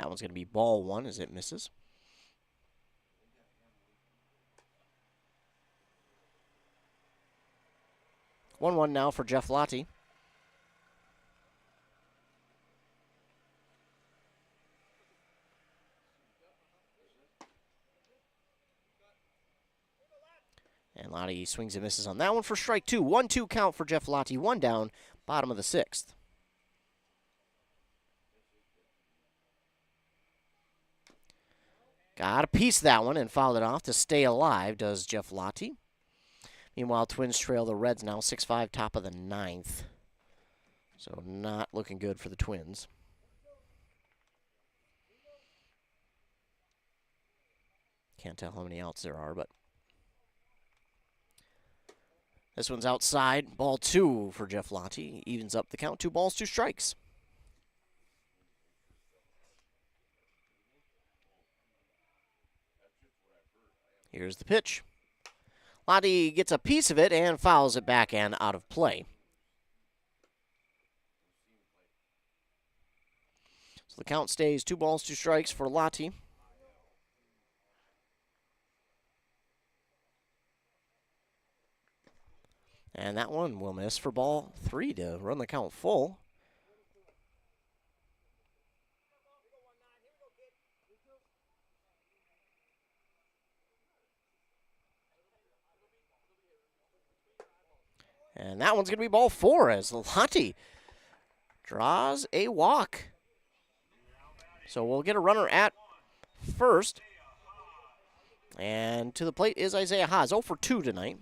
That one's going to be ball one as it misses. One now for Jeff Lottie. And Lottie swings and misses on that one for strike two. 1-2 count for Jeff Lottie. One down, bottom of the sixth. Got a piece of that one and fouled it off to stay alive, does Jeff Lottie. Meanwhile, Twins trail the Reds now 6-5, top of the ninth. So not looking good for the Twins. Can't tell how many outs there are, but this one's outside. Ball two for Jeff Lottie. Evens up the count. 2 balls, 2 strikes. Here's the pitch. Lottie gets a piece of it and fouls it back and out of play. So the count stays 2 balls, 2 strikes for Lottie. And that one will miss for ball 3 to run the count full. And that one's going to be ball 4 as Lottie draws a walk. So we'll get a runner at first. And to the plate is Isaiah Haas, 0 for 2 tonight.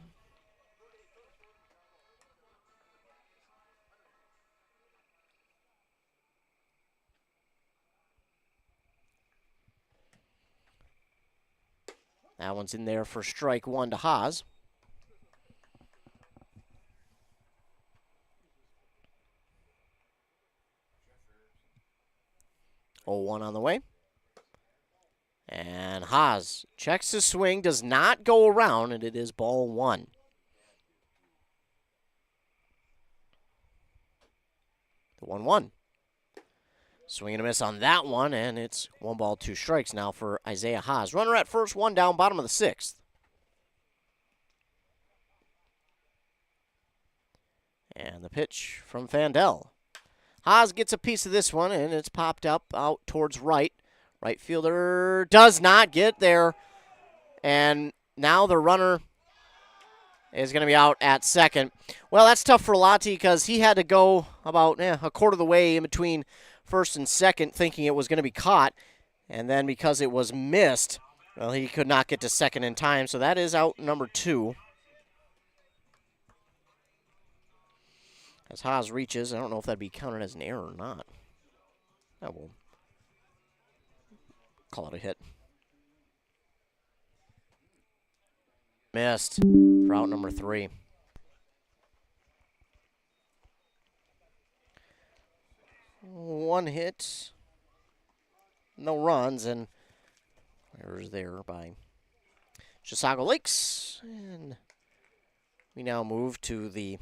That one's in there for strike 1 to Haas. Oh, 1 on the way. And Haas checks his swing, does not go around, and it is ball 1. The 1-1. Swing and a miss on that one, and it's 1 ball, 2 strikes now for Isaiah Haas. Runner at first, 1 down, bottom of the 6th. And the pitch from Fandel. Haas gets a piece of this one, and it's popped up out towards right. Right fielder does not get there. And now the runner is going to be out at second. Well, that's tough for Lottie because he had to go about a quarter of the way in between first and second thinking it was going to be caught. And then because it was missed, well, he could not get to second in time. So that is out number 2. As Haas reaches, I don't know if that'd be counted as an error or not. I will call it a hit. Missed for out number 3. One hit, no runs, and errors there by Chisago Lakes. And we now move to the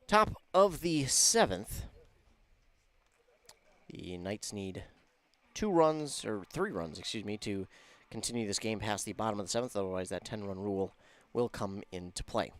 top of the 7th. The Knights need 3 runs, to continue this game past the bottom of the 7th. Otherwise, that 10-run rule will come into play.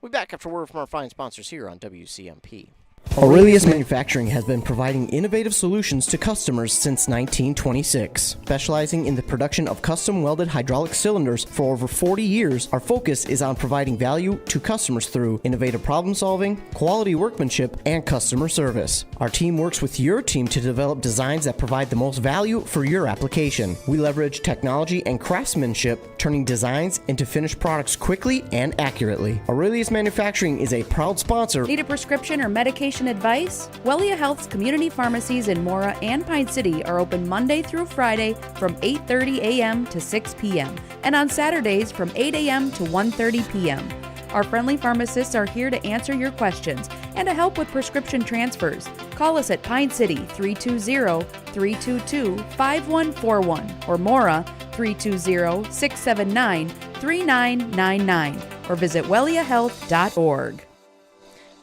We'll be back after word from our fine sponsors here on WCMP. Aurelius Manufacturing has been providing innovative solutions to customers since 1926. Specializing in the production of custom welded hydraulic cylinders for over 40 years, our focus is on providing value to customers through innovative problem solving, quality workmanship, and customer service. Our team works with your team to develop designs that provide the most value for your application. We leverage technology and craftsmanship, turning designs into finished products quickly and accurately. Aurelius Manufacturing is a proud sponsor. Need a prescription or medication advice? Wellia Health's community pharmacies in Mora and Pine City are open Monday through Friday from 8:30 a.m. to 6 p.m. and on Saturdays from 8 a.m. to 1:30 p.m. Our friendly pharmacists are here to answer your questions and to help with prescription transfers. Call us at Pine City 320-322-5141 or Mora 320-679-3999 or visit welliahealth.org.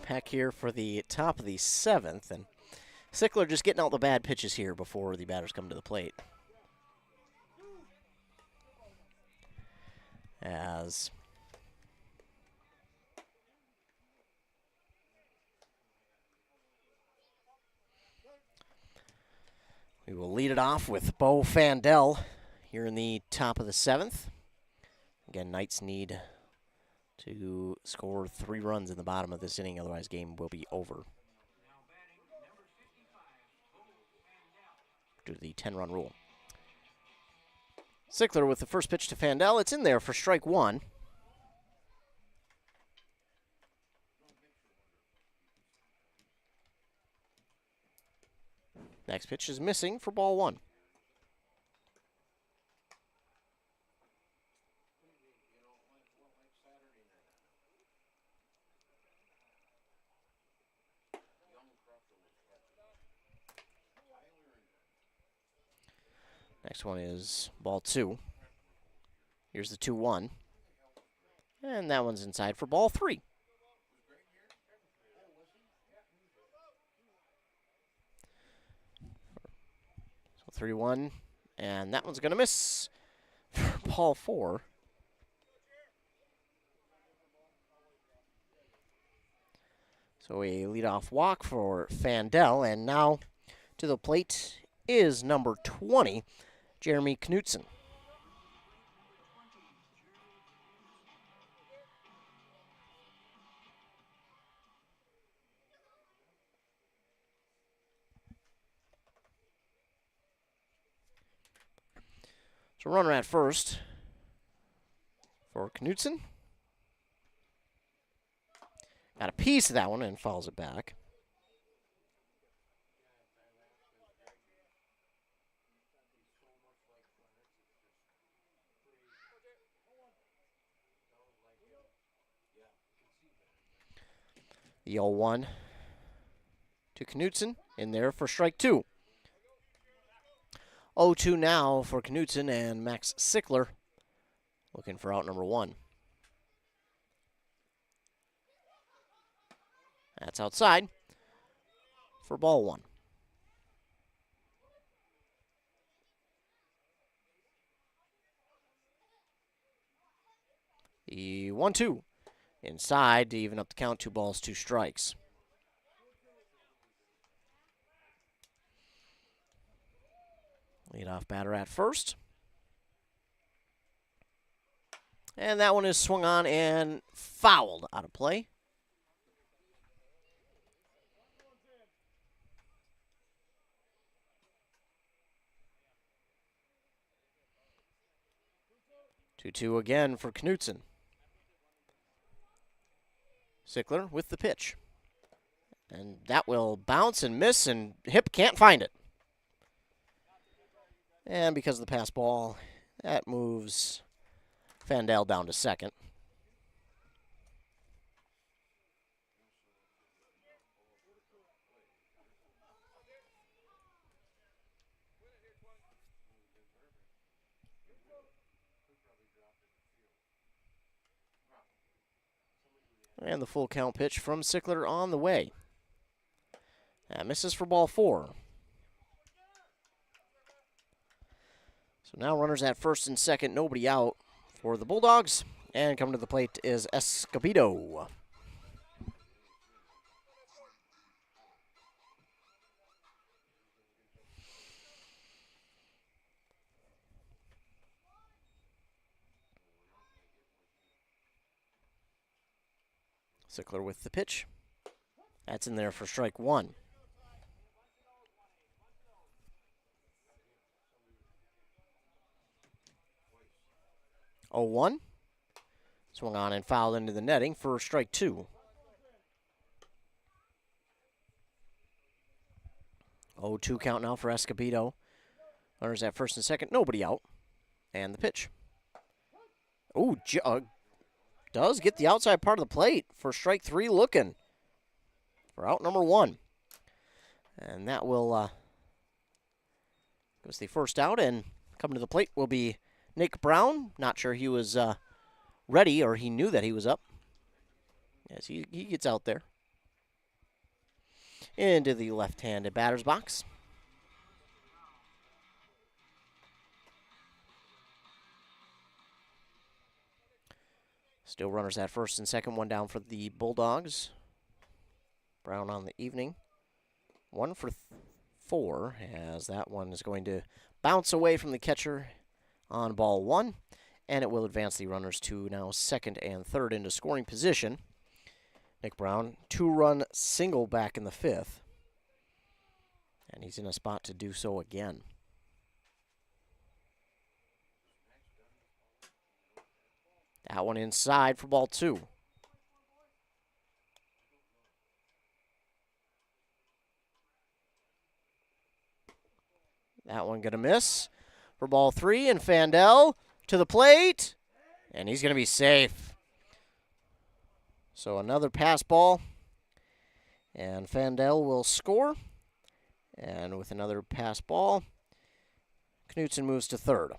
Back here for the top of the 7th, and Sickler just getting out the bad pitches here before the batters come to the plate. As we will lead it off with Bo Fandel here in the top of the 7th. Again, Knights need to score 3 runs in the bottom of this inning, otherwise game will be over due to the 10-run rule. Sickler with the first pitch to Fandel. It's in there for strike 1. Next pitch is missing for ball 1. Next one is ball 2. Here's the 2-1. And that one's inside for ball 3. So 3-1. And that one's going to miss for ball 4. So a leadoff walk for Fandel. And now to the plate is number 20, Jeremy Knutson. So runner at first for Knutson. Got a piece of that one and fouls it back. The 0-1 to Knutson in there for strike 2. 0-2 now for Knutson and Max Sickler looking for out number 1. That's outside for ball 1. The 1-2 inside to even up the count. 2 balls, 2 strikes. Leadoff batter at first. And that one is swung on and fouled out of play. Two again for Knutson. Sickler with the pitch. And that will bounce and miss, and Hip can't find it. And because of the pass ball, that moves Fandel down to second. And the full count pitch from Sickler on the way. That misses for ball 4. So now runners at first and second, nobody out for the Bulldogs. And coming to the plate is Escobedo. Sickler with the pitch. That's in there for strike 1. Oh, 1. Swung on and fouled into the netting for strike 2. 0-2 count now for Escobedo. Runners at first and second, nobody out. And the pitch. Oh, does get the outside part of the plate for strike 3 looking for out number 1. And that will goes the first out, and coming to the plate will be Nick Brown. Not sure he was ready or he knew that he was up. Yes, he gets out there. into the left-handed batter's box. Still runners at first and second, one down for the Bulldogs. Brown on the evening. 1 for 4, as that one is going to bounce away from the catcher on ball 1, and it will advance the runners to now second and third into scoring position. Nick Brown, 2-run single back in the 5th, and he's in a spot to do so again. That one inside for ball 2. That one going to miss for ball 3, and Fandel to the plate, and he's going to be safe. So another pass ball, and Fandel will score. And with another pass ball, Knutson moves to third.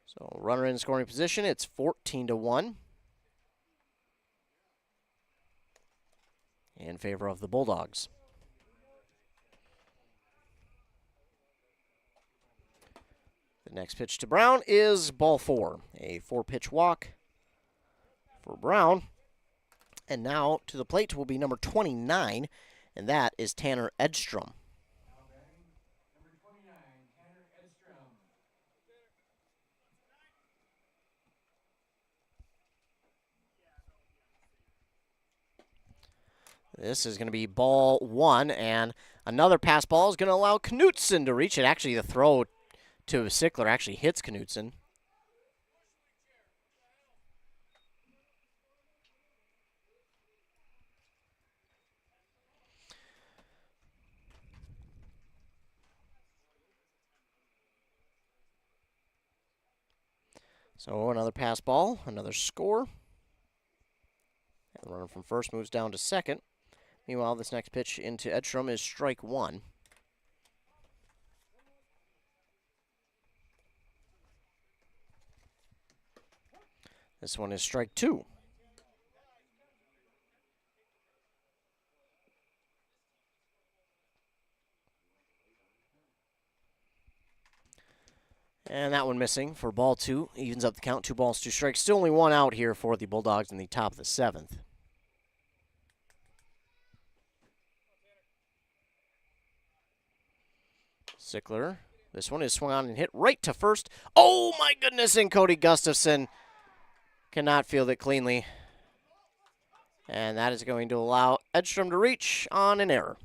So runner in scoring position, it's 14-1 in favor of the Bulldogs. The next pitch to Brown is ball 4, a 4-pitch walk for Brown. And now to the plate will be number 29, and that is Tanner Edstrom. This is going to be ball 1, and another pass ball is going to allow Knutson to reach it. Actually, the throw to Sickler actually hits Knutson. So another pass ball, another score. And the runner from first moves down to second. Meanwhile, this next pitch into Edstrom is strike 1. This one is strike 2. And that one missing for ball 2. Evens up the count, 2 balls, 2 strikes. Still only 1 out here for the Bulldogs in the top of the 7th. Sickler. This one is swung on and hit right to first. Oh my goodness, and Cody Gustafson cannot field it cleanly. And that is going to allow Edstrom to reach on an error.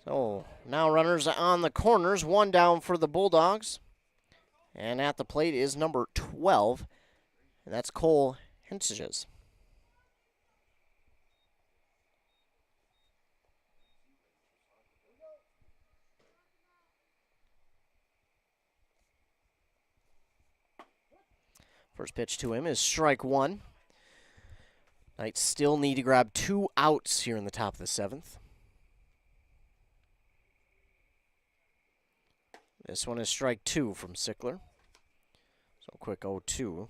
So now runners on the corners, 1 down for the Bulldogs. And at the plate is number 12, and that's Cole Hinsages. First pitch to him is strike 1. Knights still need to grab 2 outs here in the top of the 7th. This one is strike 2 from Sickler. So quick 0-2.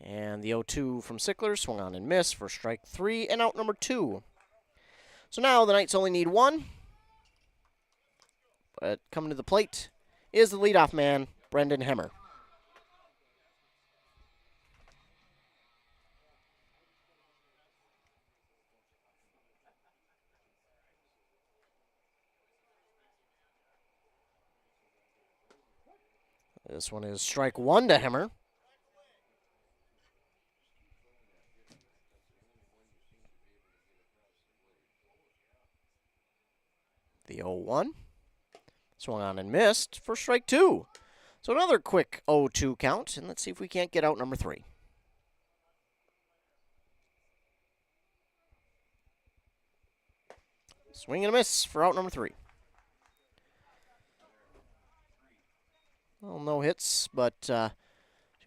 And the 0-2 from Sickler, swung on and missed for strike 3 and out number 2. So now the Knights only need 1. But coming to the plate is the leadoff man, Brendan Hemmer. This one is strike 1 to Hemmer. The 0-1. Swung on and missed for strike 2. So another quick 0-2 count, and let's see if we can't get out number 3. Swing and a miss for out number 3. Well, no hits, but 2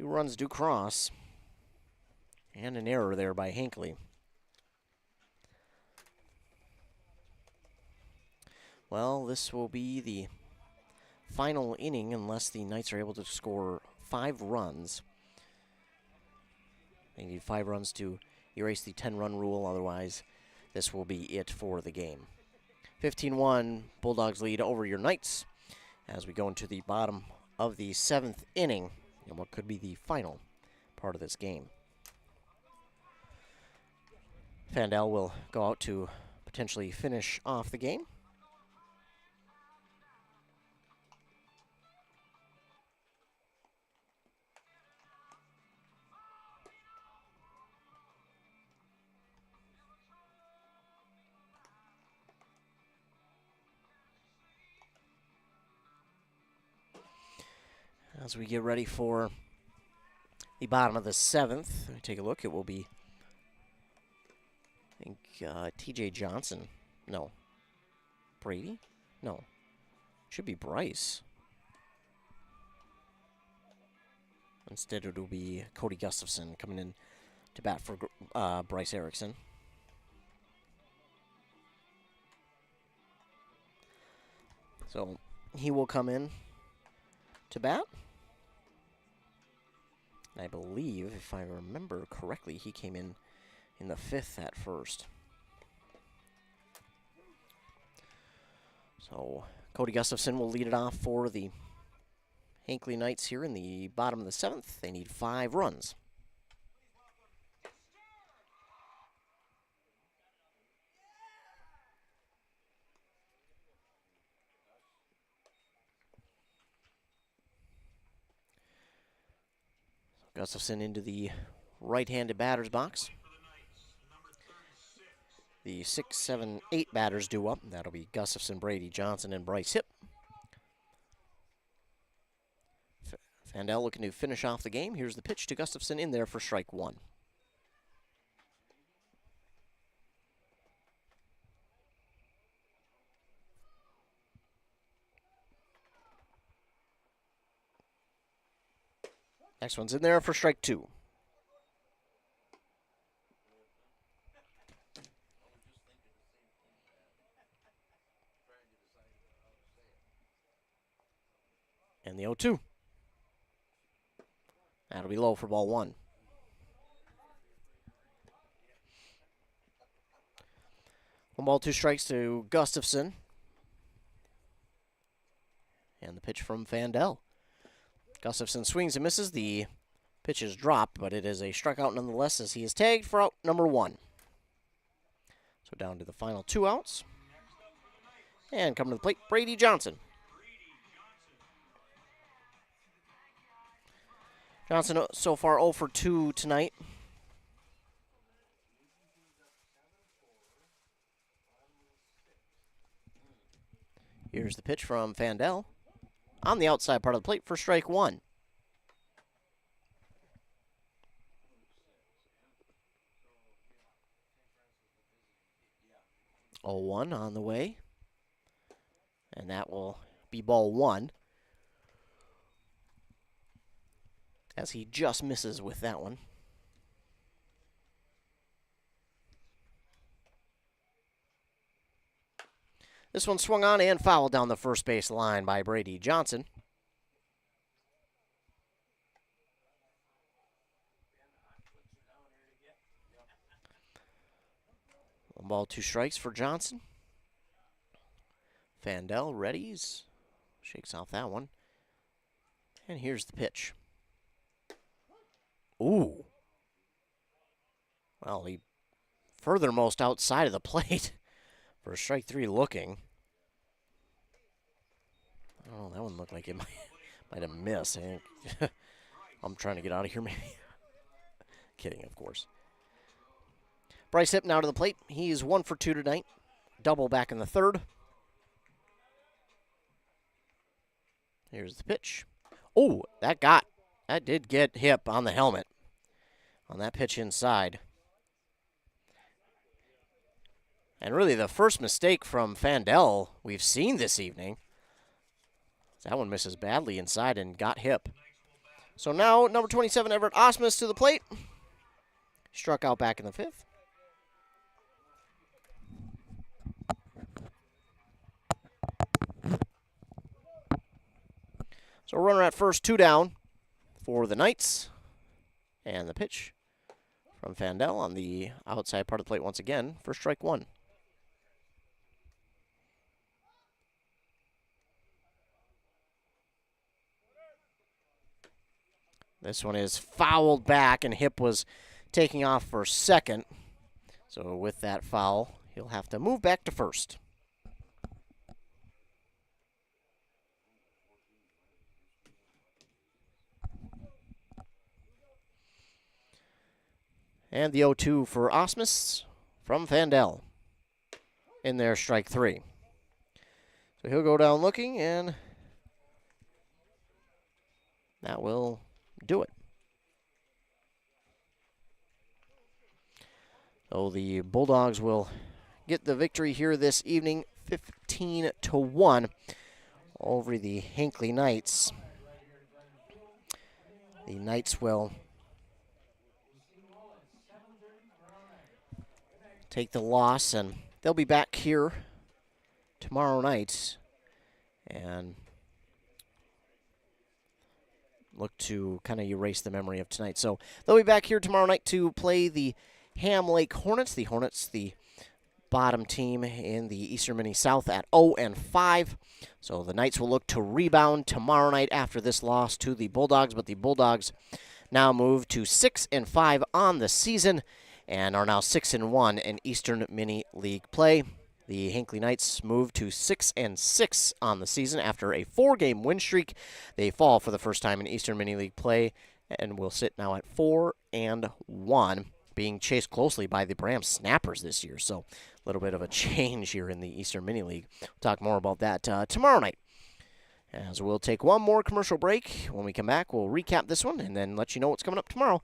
2 runs do cross. And an error there by Hinckley. Well, this will be the final inning unless the Knights are able to score 5 runs. They need 5 runs to erase the 10-run rule. Otherwise, this will be it for the game. 15-1, Bulldogs lead over your Knights as we go into the bottom of the 7th inning and what could be the final part of this game. Fandel will go out to potentially finish off the game. As we get ready for the bottom of the 7th, let me take a look. It will be, I think, TJ Johnson. No. Brady? No. Should be Bryce. Instead, it will be Cody Gustafson coming in to bat for Bryce Erickson. So he will come in to bat. I believe, if I remember correctly, he came in the 5th at first. So Cody Gustafson will lead it off for the Hinckley Knights here in the bottom of the 7th. They need 5 runs. Gustafson into the right-handed batter's box. The 6, 7, 8 batters due up. That'll be Gustafson, Brady, Johnson, and Bryce Hipp. Fandel looking to finish off the game. Here's the pitch to Gustafson in there for strike 1. Next one's in there for strike 2. And the 0-2. That'll be low for ball 1. One ball, 2 strikes to Gustafson. And the pitch from Fandel. Gustafson swings and misses. The pitch is dropped, but it is a strikeout nonetheless as he is tagged for out number 1. So down to the final 2 outs. And coming to the plate, Brady Johnson. Johnson so far 0 for 2 tonight. Here's the pitch from Fandel. On the outside part of the plate for strike 1. 0-1 on the way. And that will be ball 1. As he just misses with that one. This one swung on and fouled down the first base line by Brady Johnson. One ball, 2 strikes for Johnson. Fandel readies. Shakes off that one. And here's the pitch. Ooh. Well, he furthermost outside of the plate. For strike 3 looking. Oh, that one looked like it might have missed. I think. I'm trying to get out of here, maybe. Kidding, of course. Bryce Hipp now to the plate. He's 1 for 2 tonight. Double back in the 3rd. Here's the pitch. Oh, that did get Hipp on the helmet. On that pitch inside. And really the first mistake from Fandel we've seen this evening. That one misses badly inside and got Hipp. So now number 27, Everett Osmus to the plate. Struck out back in the 5th. So runner at first, 2 down for the Knights. And the pitch from Fandel on the outside part of the plate once again for strike 1. This one is fouled back, and Hip was taking off for second. So with that foul, he'll have to move back to first. And the 0-2 for Osmus from Fandel. In there, strike 3. So he'll go down looking, and that will do it. So the Bulldogs will get the victory here this evening, 15-1 over the Hinckley Knights. The Knights will take the loss, and they'll be back here tomorrow night and look to kind of erase the memory of tonight. So they'll be back here tomorrow night to play the Ham Lake Hornets. The Hornets, the bottom team in the Eastern Mini South at 0-5. So the Knights will look to rebound tomorrow night after this loss to the Bulldogs, but the Bulldogs now move to 6-5 on the season and are now 6-1 in Eastern Mini League play. The Hinckley Knights move to 6-6 on the season after a 4-game win streak. They fall for the first time in Eastern Mini League play and will sit now at 4-1, being chased closely by the Bram Snappers this year. So a little bit of a change here in the Eastern Mini League. We'll talk more about that tomorrow night. As we'll take one more commercial break. When we come back, we'll recap this one and then let you know what's coming up tomorrow.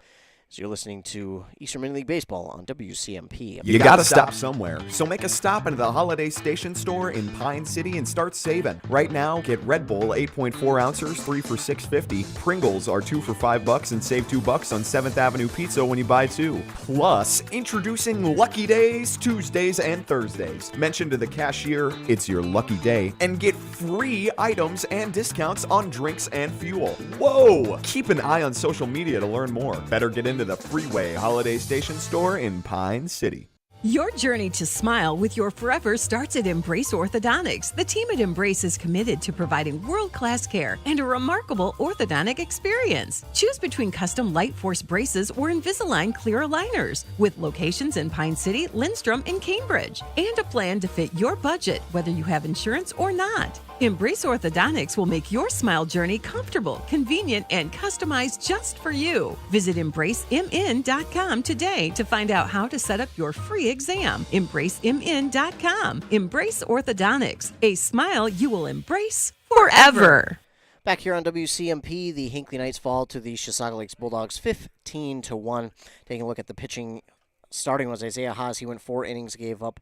So you're listening to Eastern Mini League Baseball on WCMP. You gotta stop somewhere, so make a stop into the Holiday Station store in Pine City and start saving. Right now, get Red Bull 8.4 ounces, 3 for $6.50. Pringles are 2 for $5 and save $2 on 7th Avenue Pizza when you buy 2. Plus, introducing Lucky Days, Tuesdays and Thursdays. Mention to the cashier, it's your lucky day, and get free items and discounts on drinks and fuel. Whoa! Keep an eye on social media to learn more. Better get into the Freeway Holiday Station store in Pine City. Your journey to smile with your forever starts at Embrace Orthodontics. The team at Embrace is committed to providing world-class care and a remarkable orthodontic experience. Choose between custom Light Force braces or Invisalign clear aligners with locations in Pine City, Lindstrom, and Cambridge, and a plan to fit your budget, whether you have insurance or not. Embrace Orthodontics will make your smile journey comfortable, convenient, and customized just for you. Visit EmbraceMN.com today to find out how to set up your free exam. EmbraceMN.com. Embrace Orthodontics, a smile you will embrace forever. Back here on WCMP, the Hinckley Knights fall to the Chisago Lakes Bulldogs 15-1. Taking a look at the pitching, starting was Isaiah Haas. He went 4 innings, gave up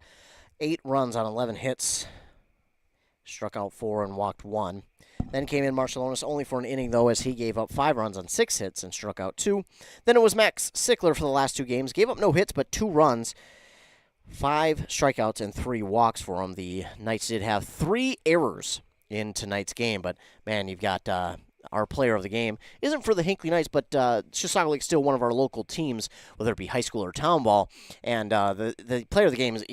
8 runs on 11 hits. Struck out 4 and walked 1. Then came in Marcellonis only for an inning, though, as he gave up 5 runs on 6 hits and struck out 2. Then it was Max Sickler for the last 2 games. Gave up no hits, but 2 runs, 5 strikeouts, and 3 walks for him. The Knights did have 3 errors in tonight's game, but, man, you've got our player of the game. Isn't for the Hinckley Knights, but Chisago Lake's still one of our local teams, whether it be high school or town ball. And the player of the game is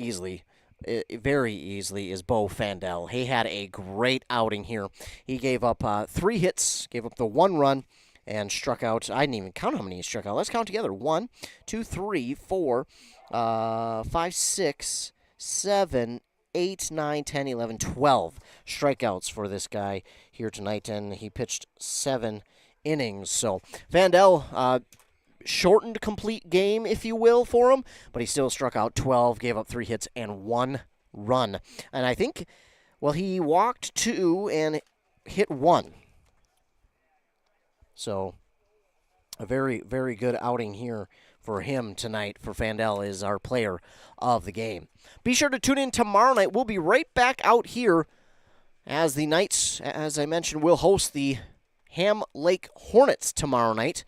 very easily is Bo Fandel. He had a great outing here. He gave up 3 hits, gave up the 1 run, and struck out. I didn't even count how many he struck out. Let's count together. 1, 2, 3, 4, 5, 6, 7, 8, 9, 10, 11, 12 strikeouts for this guy here tonight, and he pitched 7 innings. So Fandel, shortened complete game, if you will, for him, but he still struck out 12, gave up 3 hits, and 1 run. And I think, well, he walked 2 and hit 1. So a very, very good outing here for him tonight. For Fandel is our player of the game. Be sure to tune in tomorrow night. We'll be right back out here as the Knights, as I mentioned, will host the Ham Lake Hornets tomorrow night.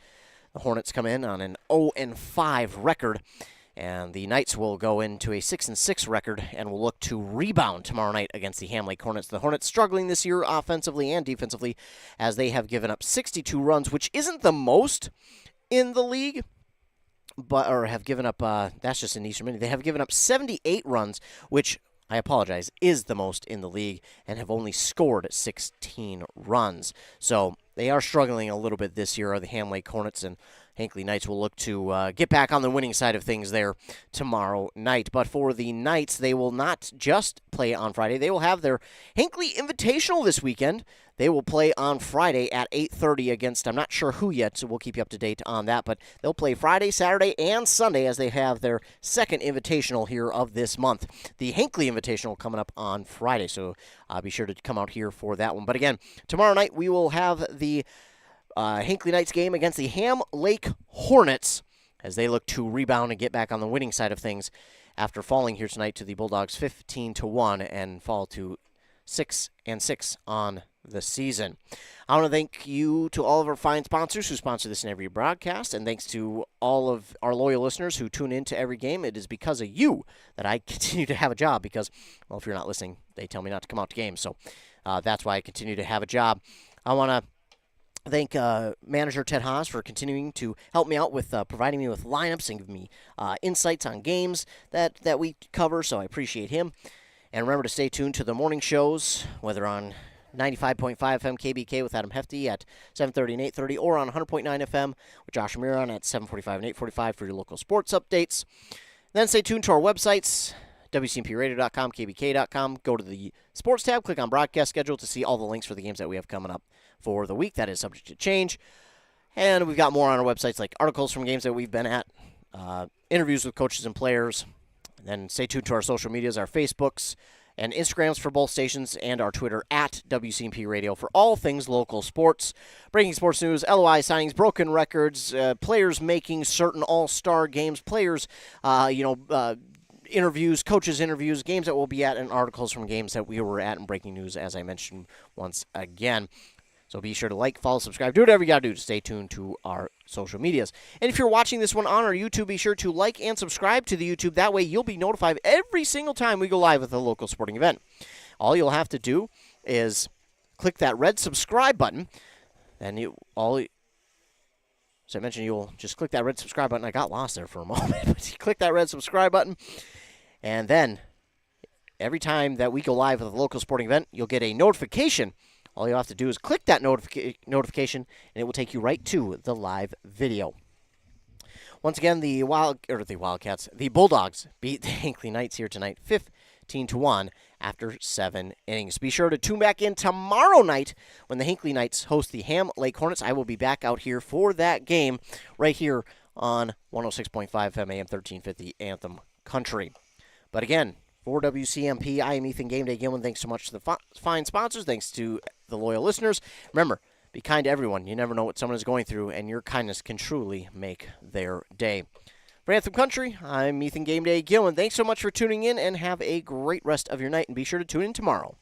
The Hornets come in on an 0-5 record, and the Knights will go into a 6-6 record and will look to rebound tomorrow night against the Ham Lake Hornets. The Hornets struggling this year offensively and defensively as they have given up 62 runs, which isn't the most in the league, or have given up, that's just in Eastern Mini. They have given up 78 runs, which, I apologize, is the most in the league, and have only scored 16 runs. So they are struggling a little bit this year, the Ham Lake Hornets, and Hinckley Knights will look to get back on the winning side of things there tomorrow night. But for the Knights, they will not just play on Friday. They will have their Hinckley Invitational this weekend. They will play on Friday at 8:30 against, I'm not sure who yet, so we'll keep you up to date on that. But they'll play Friday, Saturday, and Sunday as they have their second Invitational here of this month. The Hinckley Invitational coming up on Friday, so be sure to come out here for that one. But again, tomorrow night we will have the Hinckley Knights game against the Ham Lake Hornets as they look to rebound and get back on the winning side of things after falling here tonight to the Bulldogs 15-1 and fall to 6-6 on the season. I want to thank you to all of our fine sponsors who sponsor this and every broadcast, and thanks to all of our loyal listeners who tune in to every game. It is because of you that I continue to have a job because, well, if you're not listening, they tell me not to come out to games, so that's why I continue to have a job. I want to thank manager Ted Haas for continuing to help me out with providing me with lineups and giving me insights on games that we cover, so I appreciate him. And remember to stay tuned to the morning shows, whether on 95.5 FM KBK with Adam Hefty at 7:30 and 8:30, or on 100.9 FM with Josh Miron at 7:45 and 8:45 for your local sports updates. Then stay tuned to our websites, WCMPradio.com, KBK.com. Go to the sports tab, click on broadcast schedule to see all the links for the games that we have coming up for the week. That is subject to change. And we've got more on our websites, like articles from games that we've been at, interviews with coaches and players. And then stay tuned to our social medias, our Facebooks and Instagrams for both stations, and our Twitter at WCMP Radio for all things local sports. Breaking sports news, LOI signings, broken records, players making certain all-star games, players, interviews, coaches' interviews, games that we'll be at, and articles from games that we were at, and breaking news, as I mentioned once again. So be sure to like, follow, subscribe, do whatever you got to do to stay tuned to our social medias. And if you're watching this one on our YouTube, be sure to like and subscribe to the YouTube. That way you'll be notified every single time we go live with a local sporting event. All you'll have to do is click that red subscribe button. And as I mentioned, you'll just click that red subscribe button. I got lost there for a moment. But you click that red subscribe button, and then every time that we go live with a local sporting event, you'll get a notification. All you have to do is click that notification, and it will take you right to the live video. Once again, the Bulldogs beat the Hinckley Knights here tonight, 15-1 after 7 innings. Be sure to tune back in tomorrow night when the Hinckley Knights host the Ham Lake Hornets. I will be back out here for that game right here on 106.5 FM AM 1350 Anthem Country. But again, for WCMP, I am Ethan Game Day Gilman. Thanks so much to the fine sponsors. Thanks to the loyal listeners. Remember, be kind to everyone. You never know what someone is going through, and your kindness can truly make their day. For Anthem Country, I'm Ethan Game Day Gilman. Thanks so much for tuning in, and have a great rest of your night. And be sure to tune in tomorrow.